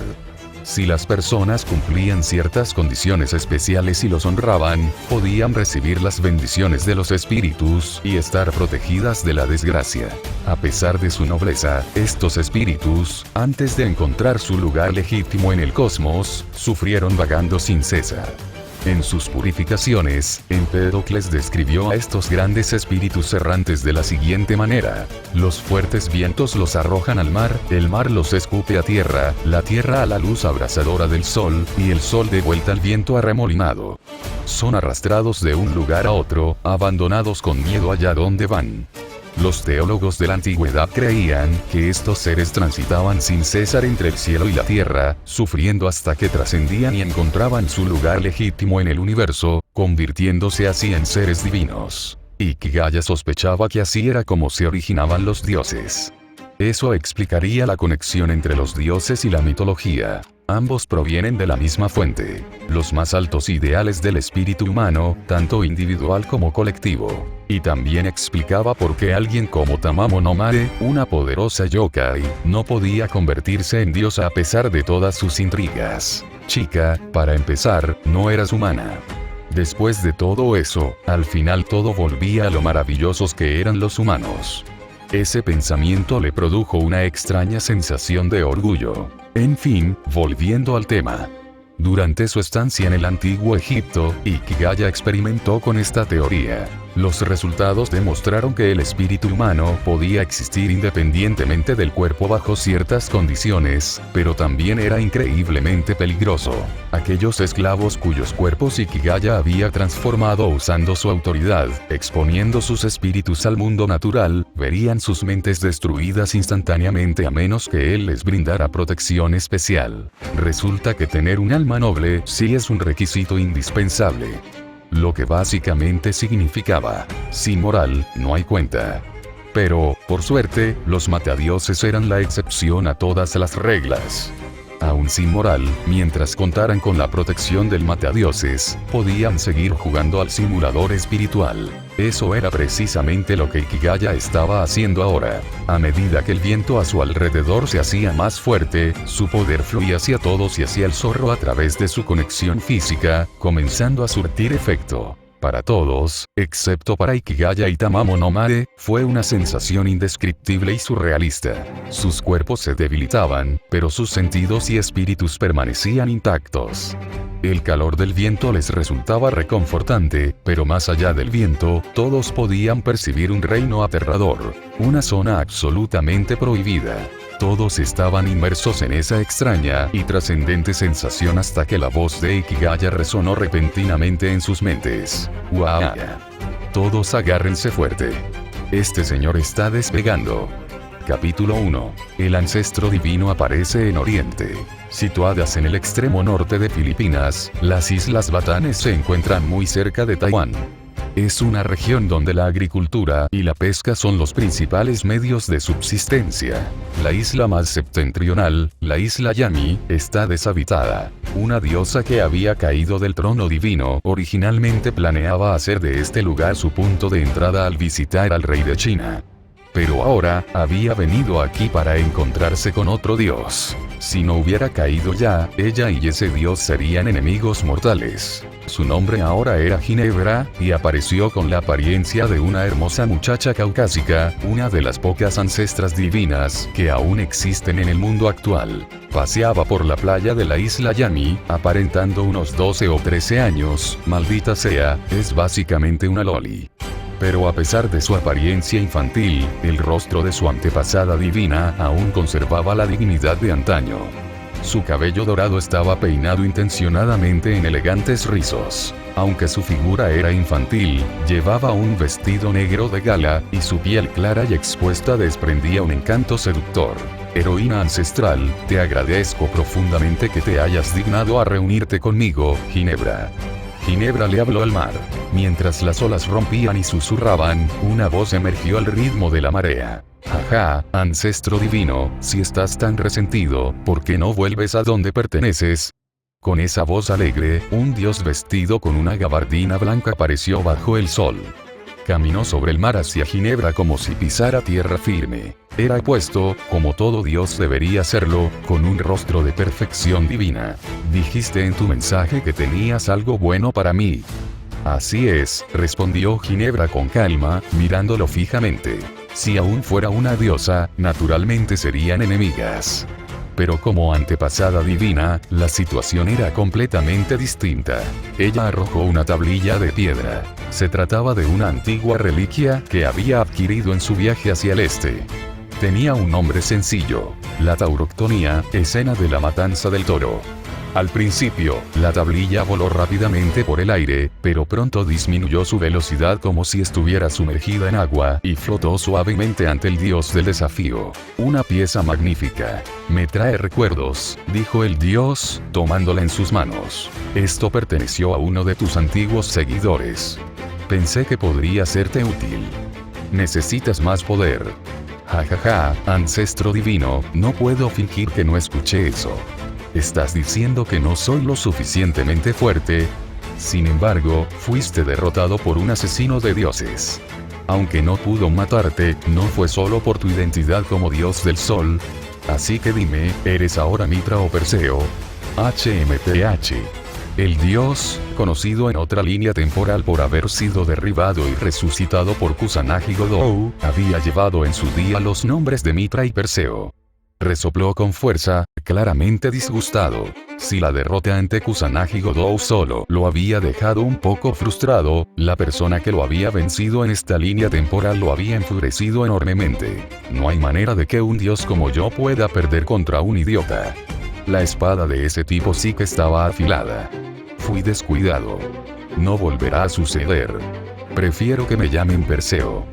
Si las personas cumplían ciertas condiciones especiales y los honraban, podían recibir las bendiciones de los espíritus y estar protegidas de la desgracia. A pesar de su nobleza, estos espíritus, antes de encontrar su lugar legítimo en el cosmos, sufrieron vagando sin cesar. En sus purificaciones, Empédocles describió a estos grandes espíritus errantes de la siguiente manera: los fuertes vientos los arrojan al mar, el mar los escupe a tierra, la tierra a la luz abrasadora del sol, y el sol de vuelta al viento arremolinado. Son arrastrados de un lugar a otro, abandonados con miedo allá donde van. Los teólogos de la antigüedad creían que estos seres transitaban sin cesar entre el cielo y la tierra, sufriendo hasta que trascendían y encontraban su lugar legítimo en el universo, convirtiéndose así en seres divinos. Ikigaya sospechaba que así era como se originaban los dioses. Eso explicaría la conexión entre los dioses y la mitología. Ambos provienen de la misma fuente, los más altos ideales del espíritu humano, tanto individual como colectivo. Y también explicaba por qué alguien como Tamamo no Mae, una poderosa yokai, no podía convertirse en diosa a pesar de todas sus intrigas. Chica, para empezar, no eras humana. Después de todo eso, al final todo volvía a lo maravillosos que eran los humanos. Ese pensamiento le produjo una extraña sensación de orgullo. En fin, volviendo al tema. Durante su estancia en el antiguo Egipto, Ikigaya experimentó con esta teoría. Los resultados demostraron que el espíritu humano podía existir independientemente del cuerpo bajo ciertas condiciones, pero también era increíblemente peligroso. Aquellos esclavos cuyos cuerpos Ikigaya había transformado usando su autoridad, exponiendo sus espíritus al mundo natural, verían sus mentes destruidas instantáneamente a menos que él les brindara protección especial. Resulta que tener un alma noble sí es un requisito indispensable. Lo que básicamente significaba: sin moral, no hay cuenta. Pero, por suerte, los matadioses eran la excepción a todas las reglas. Aún sin moral, mientras contaran con la protección del matadioses, podían seguir jugando al simulador espiritual. Eso era precisamente lo que Ikigaya estaba haciendo ahora. A medida que el viento a su alrededor se hacía más fuerte, su poder fluía hacia todos y hacia el zorro a través de su conexión física, comenzando a surtir efecto. Para todos, excepto para Ikigaya y Tamamo no Mae, fue una sensación indescriptible y surrealista. Sus cuerpos se debilitaban, pero sus sentidos y espíritus permanecían intactos. El calor del viento les resultaba reconfortante, pero más allá del viento, todos podían percibir un reino aterrador, una zona absolutamente prohibida. Todos estaban inmersos en esa extraña y trascendente sensación hasta que la voz de Ikigaya resonó repentinamente en sus mentes. ¡Wow! Todos agárrense fuerte. Este señor está despegando. Capítulo 1. El ancestro divino aparece en Oriente. Situadas en el extremo norte de Filipinas, las Islas Batanes se encuentran muy cerca de Taiwán. Es una región donde la agricultura y la pesca son los principales medios de subsistencia. La isla más septentrional, la isla Yami, está deshabitada. Una diosa que había caído del trono divino originalmente planeaba hacer de este lugar su punto de entrada al visitar al rey de China. Pero ahora, había venido aquí para encontrarse con otro dios. Si no hubiera caído ya, ella y ese dios serían enemigos mortales. Su nombre ahora era Ginebra, y apareció con la apariencia de una hermosa muchacha caucásica, una de las pocas ancestras divinas que aún existen en el mundo actual. Paseaba por la playa de la isla Yami, aparentando unos 12 o 13 años, maldita sea, es básicamente una loli. Pero a pesar de su apariencia infantil, el rostro de su antepasada divina aún conservaba la dignidad de antaño. Su cabello dorado estaba peinado intencionadamente en elegantes rizos. Aunque su figura era infantil, llevaba un vestido negro de gala, y su piel clara y expuesta desprendía un encanto seductor. Heroína ancestral, te agradezco profundamente que te hayas dignado a reunirte conmigo, Ginebra. Ginebra le habló al mar. Mientras las olas rompían y susurraban, una voz emergió al ritmo de la marea. Jaja, ancestro divino, si estás tan resentido, ¿por qué no vuelves a donde perteneces? Con esa voz alegre, un dios vestido con una gabardina blanca apareció bajo el sol. Caminó sobre el mar hacia Ginebra como si pisara tierra firme. Era apuesto, como todo dios debería serlo, con un rostro de perfección divina. Dijiste en tu mensaje que tenías algo bueno para mí. Así es, respondió Ginebra con calma, mirándolo fijamente. Si aún fuera una diosa, naturalmente serían enemigas. Pero como antepasada divina, la situación era completamente distinta. Ella arrojó una tablilla de piedra. Se trataba de una antigua reliquia que había adquirido en su viaje hacia el este. Tenía un nombre sencillo: la tauroctonía, escena de la matanza del toro. Al principio, la tablilla voló rápidamente por el aire, pero pronto disminuyó su velocidad como si estuviera sumergida en agua, y flotó suavemente ante el dios del desafío. Una pieza magnífica. Me trae recuerdos, dijo el dios, tomándola en sus manos. Esto perteneció a uno de tus antiguos seguidores. Pensé que podría serte útil. Necesitas más poder. Jajaja, ancestro divino, no puedo fingir que no escuché eso. ¿Estás diciendo que no soy lo suficientemente fuerte? Sin embargo, fuiste derrotado por un asesino de dioses. Aunque no pudo matarte, no fue solo por tu identidad como dios del sol. Así que dime, ¿eres ahora Mitra o Perseo? HMPH. El dios, conocido en otra línea temporal por haber sido derribado y resucitado por Kusanagi Godou, había llevado en su día los nombres de Mitra y Perseo. Resopló con fuerza, claramente disgustado. Si la derrota ante Kusanagi Godou solo lo había dejado un poco frustrado, la persona que lo había vencido en esta línea temporal lo había enfurecido enormemente. No hay manera de que un dios como yo pueda perder contra un idiota. La espada de ese tipo sí que estaba afilada. Fui descuidado. No volverá a suceder. Prefiero que me llamen Perseo.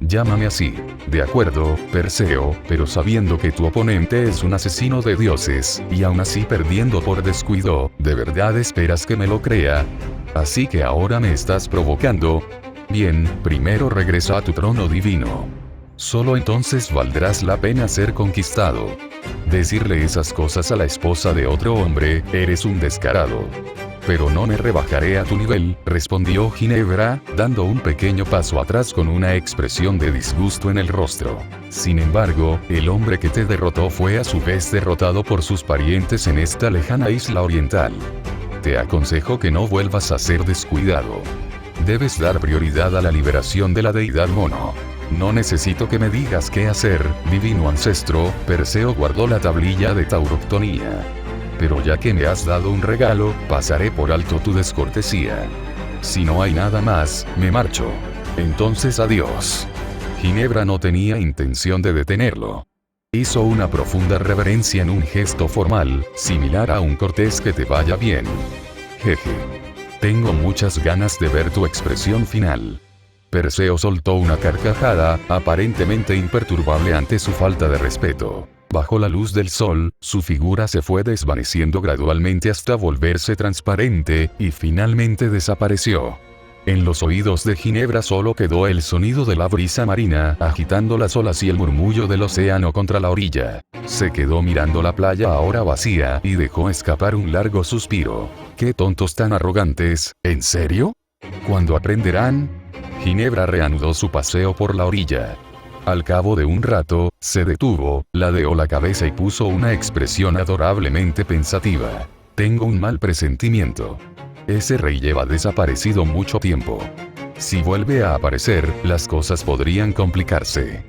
Llámame así. De acuerdo, Perseo, pero sabiendo que tu oponente es un asesino de dioses, y aún así perdiendo por descuido, ¿de verdad esperas que me lo crea? Así que ahora me estás provocando. Bien, primero regresa a tu trono divino. Solo entonces valdrás la pena ser conquistado. Decirle esas cosas a la esposa de otro hombre, eres un descarado. Pero no me rebajaré a tu nivel, respondió Ginebra, dando un pequeño paso atrás con una expresión de disgusto en el rostro. Sin embargo, el hombre que te derrotó fue a su vez derrotado por sus parientes en esta lejana isla oriental. Te aconsejo que no vuelvas a ser descuidado. Debes dar prioridad a la liberación de la deidad mono. No necesito que me digas qué hacer, divino ancestro. Perseo guardó la tablilla de tauroctonía. Pero ya que me has dado un regalo, pasaré por alto tu descortesía. Si no hay nada más, me marcho. Entonces adiós. Ginebra no tenía intención de detenerlo. Hizo una profunda reverencia en un gesto formal, similar a un cortés que te vaya bien. Jeje. Tengo muchas ganas de ver tu expresión final. Perseo soltó una carcajada, aparentemente imperturbable ante su falta de respeto. Bajo la luz del sol, su figura se fue desvaneciendo gradualmente hasta volverse transparente, y finalmente desapareció. En los oídos de Ginebra solo quedó el sonido de la brisa marina agitando las olas y el murmullo del océano contra la orilla. Se quedó mirando la playa ahora vacía y dejó escapar un largo suspiro. ¡Qué tontos tan arrogantes! ¿En serio? ¿Cuándo aprenderán? Ginebra reanudó su paseo por la orilla. Al cabo de un rato, se detuvo, ladeó la cabeza y puso una expresión adorablemente pensativa. Tengo un mal presentimiento. Ese rey lleva desaparecido mucho tiempo. Si vuelve a aparecer, las cosas podrían complicarse.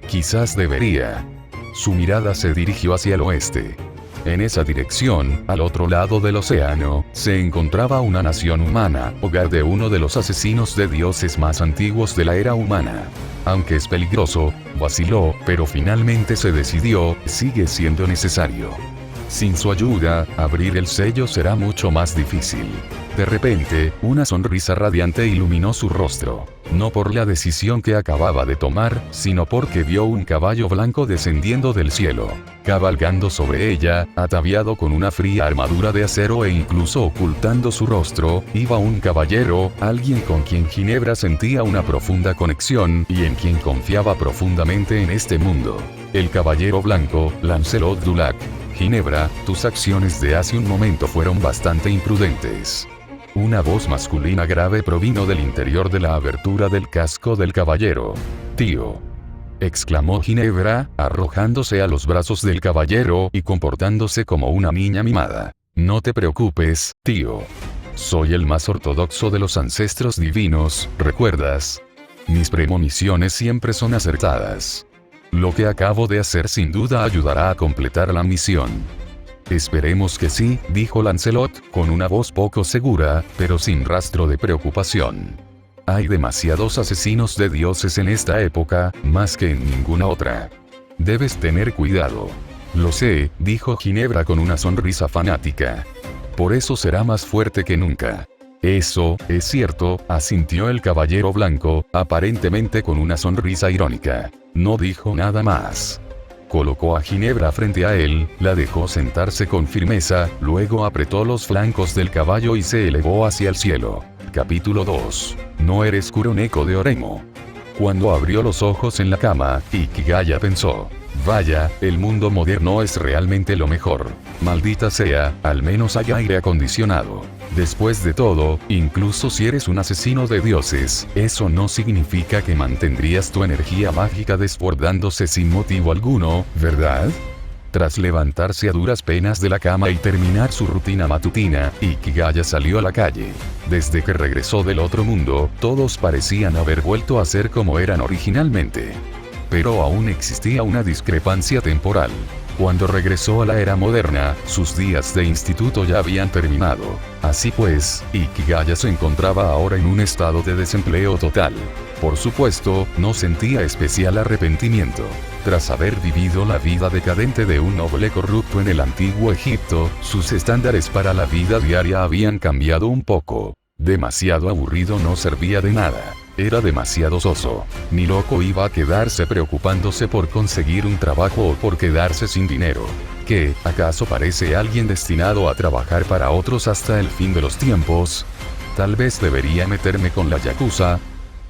Quizás debería. Su mirada se dirigió hacia el oeste. En esa dirección, al otro lado del océano, se encontraba una nación humana, hogar de uno de los asesinos de dioses más antiguos de la era humana. Aunque es peligroso, vaciló, pero finalmente se decidió, sigue siendo necesario. Sin su ayuda, abrir el sello será mucho más difícil. De repente, una sonrisa radiante iluminó su rostro. No por la decisión que acababa de tomar, sino porque vio un caballo blanco descendiendo del cielo. Cabalgando sobre ella, ataviado con una fría armadura de acero e incluso ocultando su rostro, iba un caballero, alguien con quien Ginebra sentía una profunda conexión y en quien confiaba profundamente en este mundo. El caballero blanco, Lancelot du Lac. Ginebra, tus acciones de hace un momento fueron bastante imprudentes. Una voz masculina grave provino del interior de la abertura del casco del caballero. Tío. Exclamó Ginebra, arrojándose a los brazos del caballero y comportándose como una niña mimada. No te preocupes, tío. Soy el más ortodoxo de los ancestros divinos, ¿recuerdas? Mis premoniciones siempre son acertadas. Lo que acabo de hacer sin duda ayudará a completar la misión. Esperemos que sí, dijo Lancelot, con una voz poco segura, pero sin rastro de preocupación. Hay demasiados asesinos de dioses en esta época, más que en ninguna otra. Debes tener cuidado. Lo sé, dijo Ginebra con una sonrisa fanática. Por eso será más fuerte que nunca. Eso, es cierto, asintió el caballero blanco, aparentemente con una sonrisa irónica. No dijo nada más. Colocó a Ginebra frente a él, la dejó sentarse con firmeza, luego apretó los flancos del caballo y se elevó hacia el cielo. Capítulo 2. No eres Kuroneko de Oremo. Cuando abrió los ojos en la cama, Ikigaya pensó. Vaya, el mundo moderno es realmente lo mejor. Maldita sea, al menos hay aire acondicionado. Después de todo, incluso si eres un asesino de dioses, eso no significa que mantendrías tu energía mágica desbordándose sin motivo alguno, ¿verdad? Tras levantarse a duras penas de la cama y terminar su rutina matutina, Ikigaya salió a la calle. Desde que regresó del otro mundo, todos parecían haber vuelto a ser como eran originalmente. Pero aún existía una discrepancia temporal. Cuando regresó a la era moderna, sus días de instituto ya habían terminado. Así pues, Ikigaya se encontraba ahora en un estado de desempleo total. Por supuesto, no sentía especial arrepentimiento. Tras haber vivido la vida decadente de un noble corrupto en el antiguo Egipto, sus estándares para la vida diaria habían cambiado un poco. Demasiado aburrido no servía de nada. Era demasiado soso. Ni loco iba a quedarse preocupándose por conseguir un trabajo o por quedarse sin dinero. ¿Qué, acaso parece alguien destinado a trabajar para otros hasta el fin de los tiempos? Tal vez debería meterme con la yakuza.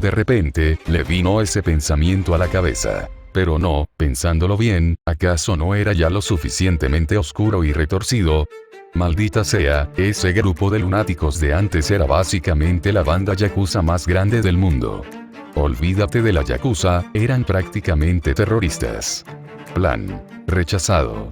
De repente, le vino ese pensamiento a la cabeza. Pero no, pensándolo bien, ¿acaso no era ya lo suficientemente oscuro y retorcido? Maldita sea, ese grupo de lunáticos de antes era básicamente la banda yakuza más grande del mundo. Olvídate de la yakuza, eran prácticamente terroristas. Plan. Rechazado.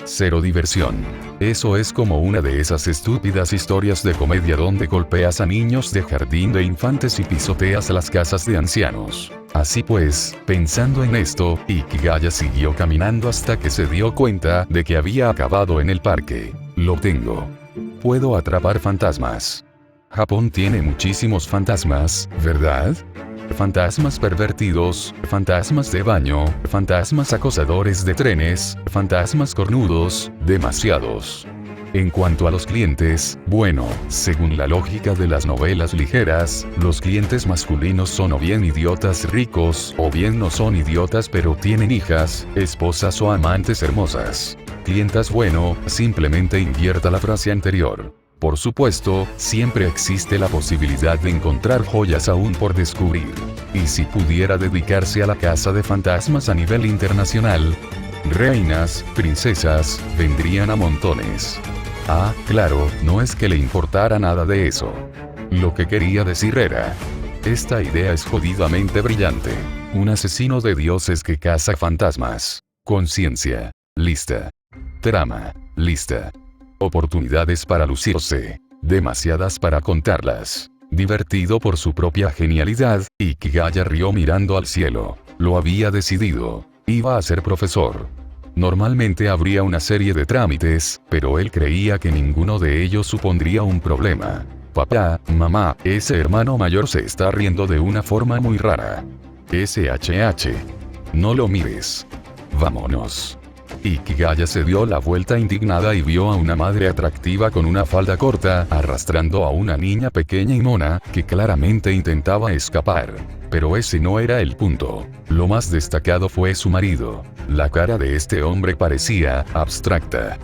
Cero diversión. Eso es como una de esas estúpidas historias de comedia donde golpeas a niños de jardín de infantes y pisoteas las casas de ancianos. Así pues, pensando en esto, Ikigaya siguió caminando hasta que se dio cuenta de que había acabado en el parque. Lo tengo. Puedo atrapar fantasmas. Japón tiene muchísimos fantasmas, ¿verdad? Fantasmas pervertidos, fantasmas de baño, fantasmas acosadores de trenes, fantasmas cornudos, demasiados. En cuanto a los clientes, bueno, según la lógica de las novelas ligeras, los clientes masculinos son o bien idiotas ricos, o bien no son idiotas pero tienen hijas, esposas o amantes hermosas. Clientas bueno, simplemente invierta la frase anterior. Por supuesto, siempre existe la posibilidad de encontrar joyas aún por descubrir. Y si pudiera dedicarse a la caza de fantasmas a nivel internacional, reinas, princesas, vendrían a montones. Ah, claro, no es que le importara nada de eso. Lo que quería decir era, esta idea es jodidamente brillante. Un asesino de dioses que caza fantasmas. Conciencia. Lista. Trama. Lista. Oportunidades para lucirse. Demasiadas para contarlas. Divertido por su propia genialidad, Ikigaya rió mirando al cielo. Lo había decidido. Iba a ser profesor. Normalmente habría una serie de trámites, pero él creía que ninguno de ellos supondría un problema. Papá, mamá, ese hermano mayor se está riendo de una forma muy rara. SHH. No lo mires. Vámonos. Ikigaya se dio la vuelta indignada y vio a una madre atractiva con una falda corta, arrastrando a una niña pequeña y mona, que claramente intentaba escapar. Pero ese no era el punto. Lo más destacado fue su marido. La cara de este hombre parecía abstracta.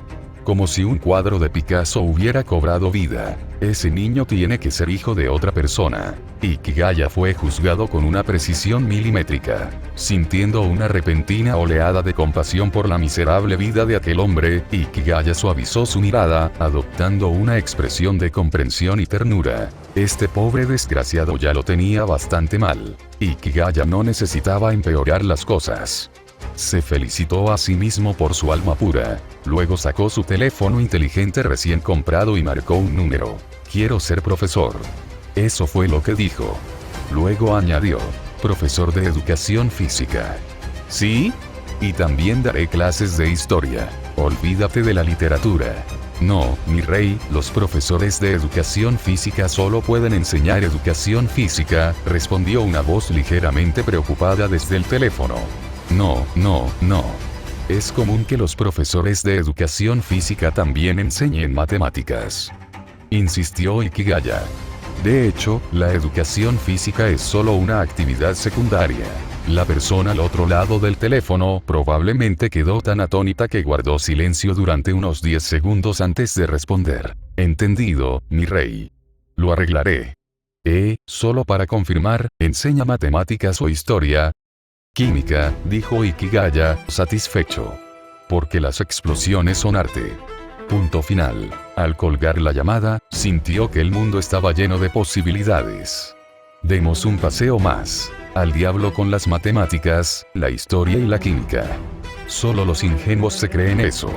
Como si un cuadro de Picasso hubiera cobrado vida. Ese niño tiene que ser hijo de otra persona. Ikigaya fue juzgado con una precisión milimétrica. Sintiendo una repentina oleada de compasión por la miserable vida de aquel hombre, Ikigaya suavizó su mirada, adoptando una expresión de comprensión y ternura. Este pobre desgraciado ya lo tenía bastante mal. Ikigaya no necesitaba empeorar las cosas. Se felicitó a sí mismo por su alma pura. Luego sacó su teléfono inteligente recién comprado y marcó un número. Quiero ser profesor. Eso fue lo que dijo. Luego añadió, profesor de educación física. ¿Sí? Y también daré clases de historia. Olvídate de la literatura. No, mi rey, los profesores de educación física solo pueden enseñar educación física, respondió una voz ligeramente preocupada desde el teléfono. No. Es común que los profesores de educación física también enseñen matemáticas. Insistió Ikigaya. De hecho, la educación física es solo una actividad secundaria. La persona al otro lado del teléfono probablemente quedó tan atónita que guardó silencio durante unos 10 segundos antes de responder. Entendido, mi rey. Lo arreglaré. Solo para confirmar, ¿enseña matemáticas o historia? Química, dijo Ikigaya, satisfecho. Porque las explosiones son arte. Punto final. Al colgar la llamada, sintió que el mundo estaba lleno de posibilidades. Demos un paseo más. Al diablo con las matemáticas, la historia y la química. Solo los ingenuos se creen eso.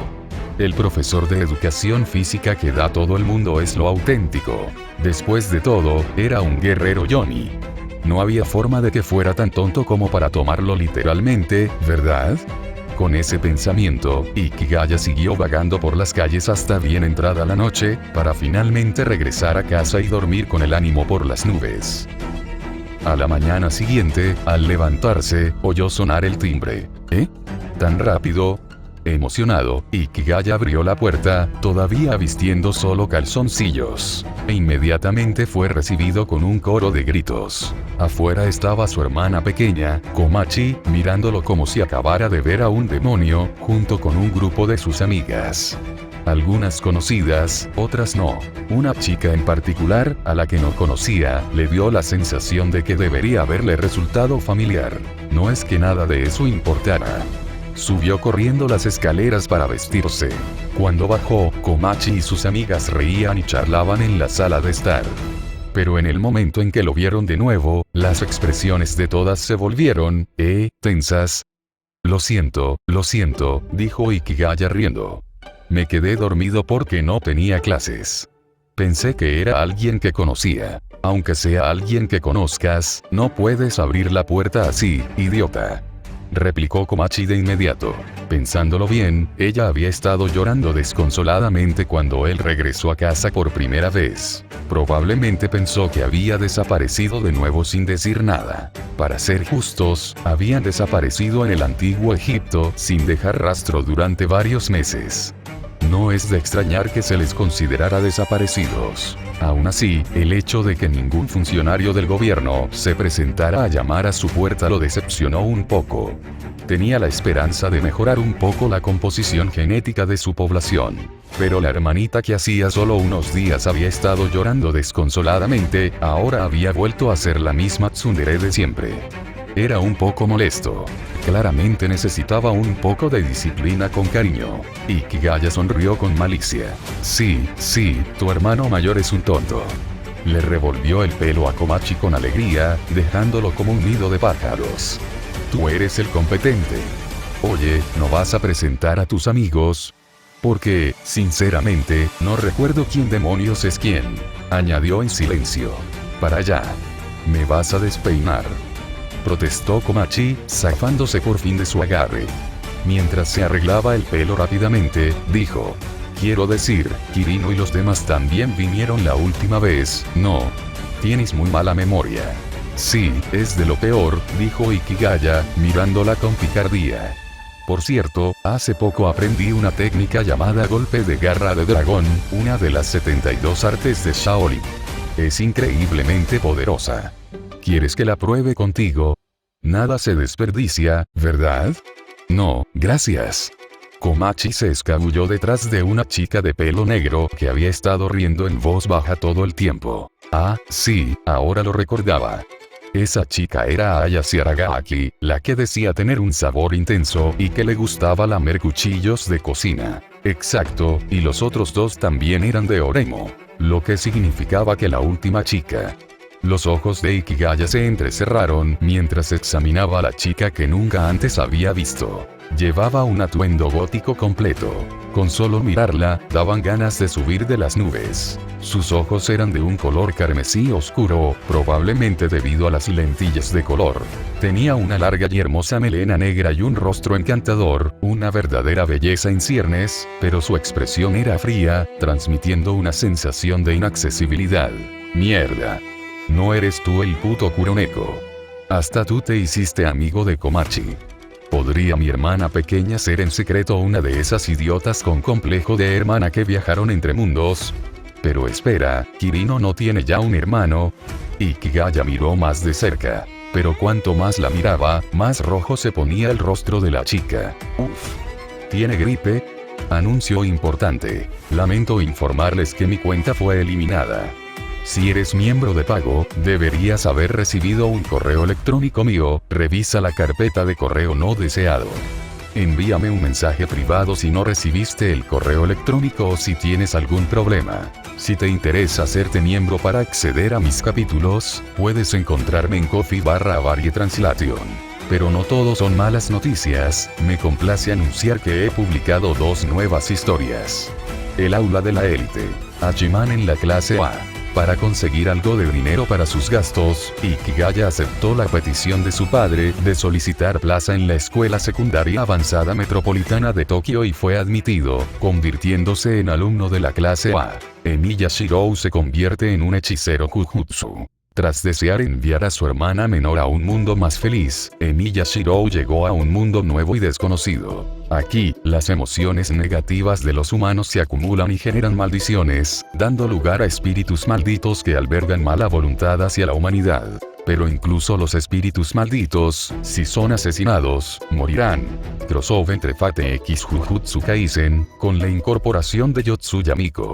El profesor de educación física que da todo el mundo es lo auténtico. Después de todo, era un guerrero Johnny. No había forma de que fuera tan tonto como para tomarlo literalmente, ¿verdad? Con ese pensamiento, Ikigaya siguió vagando por las calles hasta bien entrada la noche, para finalmente regresar a casa y dormir con el ánimo por las nubes. A la mañana siguiente, al levantarse, oyó sonar el timbre. ¿Tan rápido? Emocionado, Ikigaya abrió la puerta, todavía vistiendo solo calzoncillos. E inmediatamente fue recibido con un coro de gritos. Afuera estaba su hermana pequeña, Komachi, mirándolo como si acabara de ver a un demonio, junto con un grupo de sus amigas. Algunas conocidas, otras no. Una chica en particular, a la que no conocía, le dio la sensación de que debería haberle resultado familiar. No es que nada de eso importara. Subió corriendo las escaleras para vestirse. Cuando bajó, Komachi y sus amigas reían y charlaban en la sala de estar. Pero en el momento en que lo vieron de nuevo, las expresiones de todas se volvieron, tensas. Lo siento, dijo Ikigaya riendo. Me quedé dormido porque no tenía clases. Pensé que era alguien que conocía. Aunque sea alguien que conozcas, no puedes abrir la puerta así, idiota. Replicó Komachi de inmediato. Pensándolo bien, ella había estado llorando desconsoladamente cuando él regresó a casa por primera vez. Probablemente pensó que había desaparecido de nuevo sin decir nada. Para ser justos, habían desaparecido en el antiguo Egipto sin dejar rastro durante varios meses. No es de extrañar que se les considerara desaparecidos. Aún así, el hecho de que ningún funcionario del gobierno se presentara a llamar a su puerta lo decepcionó un poco. Tenía la esperanza de mejorar un poco la composición genética de su población. Pero la hermanita que hacía solo unos días había estado llorando desconsoladamente, ahora había vuelto a ser la misma tsundere de siempre. Era un poco molesto. Claramente necesitaba un poco de disciplina con cariño. Ikigaya sonrió con malicia. Sí, tu hermano mayor es un tonto. Le revolvió el pelo a Komachi con alegría, dejándolo como un nido de pájaros. Tú eres el competente. Oye, ¿no vas a presentar a tus amigos? Porque, sinceramente, no recuerdo quién demonios es quién. Añadió en silencio. Para allá. Me vas a despeinar. Protestó Komachi, zafándose por fin de su agarre. Mientras se arreglaba el pelo rápidamente, dijo. Quiero decir, Kirino y los demás también vinieron la última vez, ¿no? Tienes muy mala memoria. Sí, es de lo peor, dijo Ikigaya, mirándola con picardía. Por cierto, hace poco aprendí una técnica llamada golpe de garra de dragón, una de las 72 artes de Shaolin. Es increíblemente poderosa. ¿Quieres que la pruebe contigo? Nada se desperdicia, ¿verdad? No, gracias. Komachi se escabulló detrás de una chica de pelo negro que había estado riendo en voz baja todo el tiempo. Ah, sí, ahora lo recordaba. Esa chica era Ayase Aragaki, la que decía tener un sabor intenso y que le gustaba lamer cuchillos de cocina. Exacto, y los otros dos también eran de Oremo. Lo que significaba que la última chica. Los ojos de Ikigaya se entrecerraron mientras examinaba a la chica que nunca antes había visto. Llevaba un atuendo gótico completo. Con solo mirarla, daban ganas de subir de las nubes. Sus ojos eran de un color carmesí oscuro, probablemente debido a las lentillas de color. Tenía una larga y hermosa melena negra y un rostro encantador, una verdadera belleza en ciernes, pero su expresión era fría, transmitiendo una sensación de inaccesibilidad. Mierda. No eres tú el puto Kuroneko. Hasta tú te hiciste amigo de Komachi. ¿Podría mi hermana pequeña ser en secreto una de esas idiotas con complejo de hermana que viajaron entre mundos? Pero espera, Kirino no tiene ya un hermano. Ikigaya miró más de cerca. Pero cuanto más la miraba, más rojo se ponía el rostro de la chica. Uf. ¿Tiene gripe? Anuncio importante. Lamento informarles que mi cuenta fue eliminada. Si eres miembro de pago, deberías haber recibido un correo electrónico mío. Revisa la carpeta de correo no deseado. Envíame un mensaje privado si no recibiste el correo electrónico o si tienes algún problema. Si te interesa hacerte miembro para acceder a mis capítulos, puedes encontrarme en Ko-fi/Varietranslation. Pero no todo son malas noticias, me complace anunciar que he publicado 2 nuevas historias. El aula de la élite. Hachiman en la clase A. Para conseguir algo de dinero para sus gastos, Ikigaya aceptó la petición de su padre de solicitar plaza en la escuela secundaria avanzada metropolitana de Tokio y fue admitido, convirtiéndose en alumno de la clase A. Emiya Shirou se convierte en un hechicero Kujutsu. Tras desear enviar a su hermana menor a un mundo más feliz, Emiya Shirou llegó a un mundo nuevo y desconocido. Aquí, las emociones negativas de los humanos se acumulan y generan maldiciones, dando lugar a espíritus malditos que albergan mala voluntad hacia la humanidad. Pero incluso los espíritus malditos, si son asesinados, morirán. Crossover entre Fate X Jujutsu Kaisen, con la incorporación de Yotsuya Miko.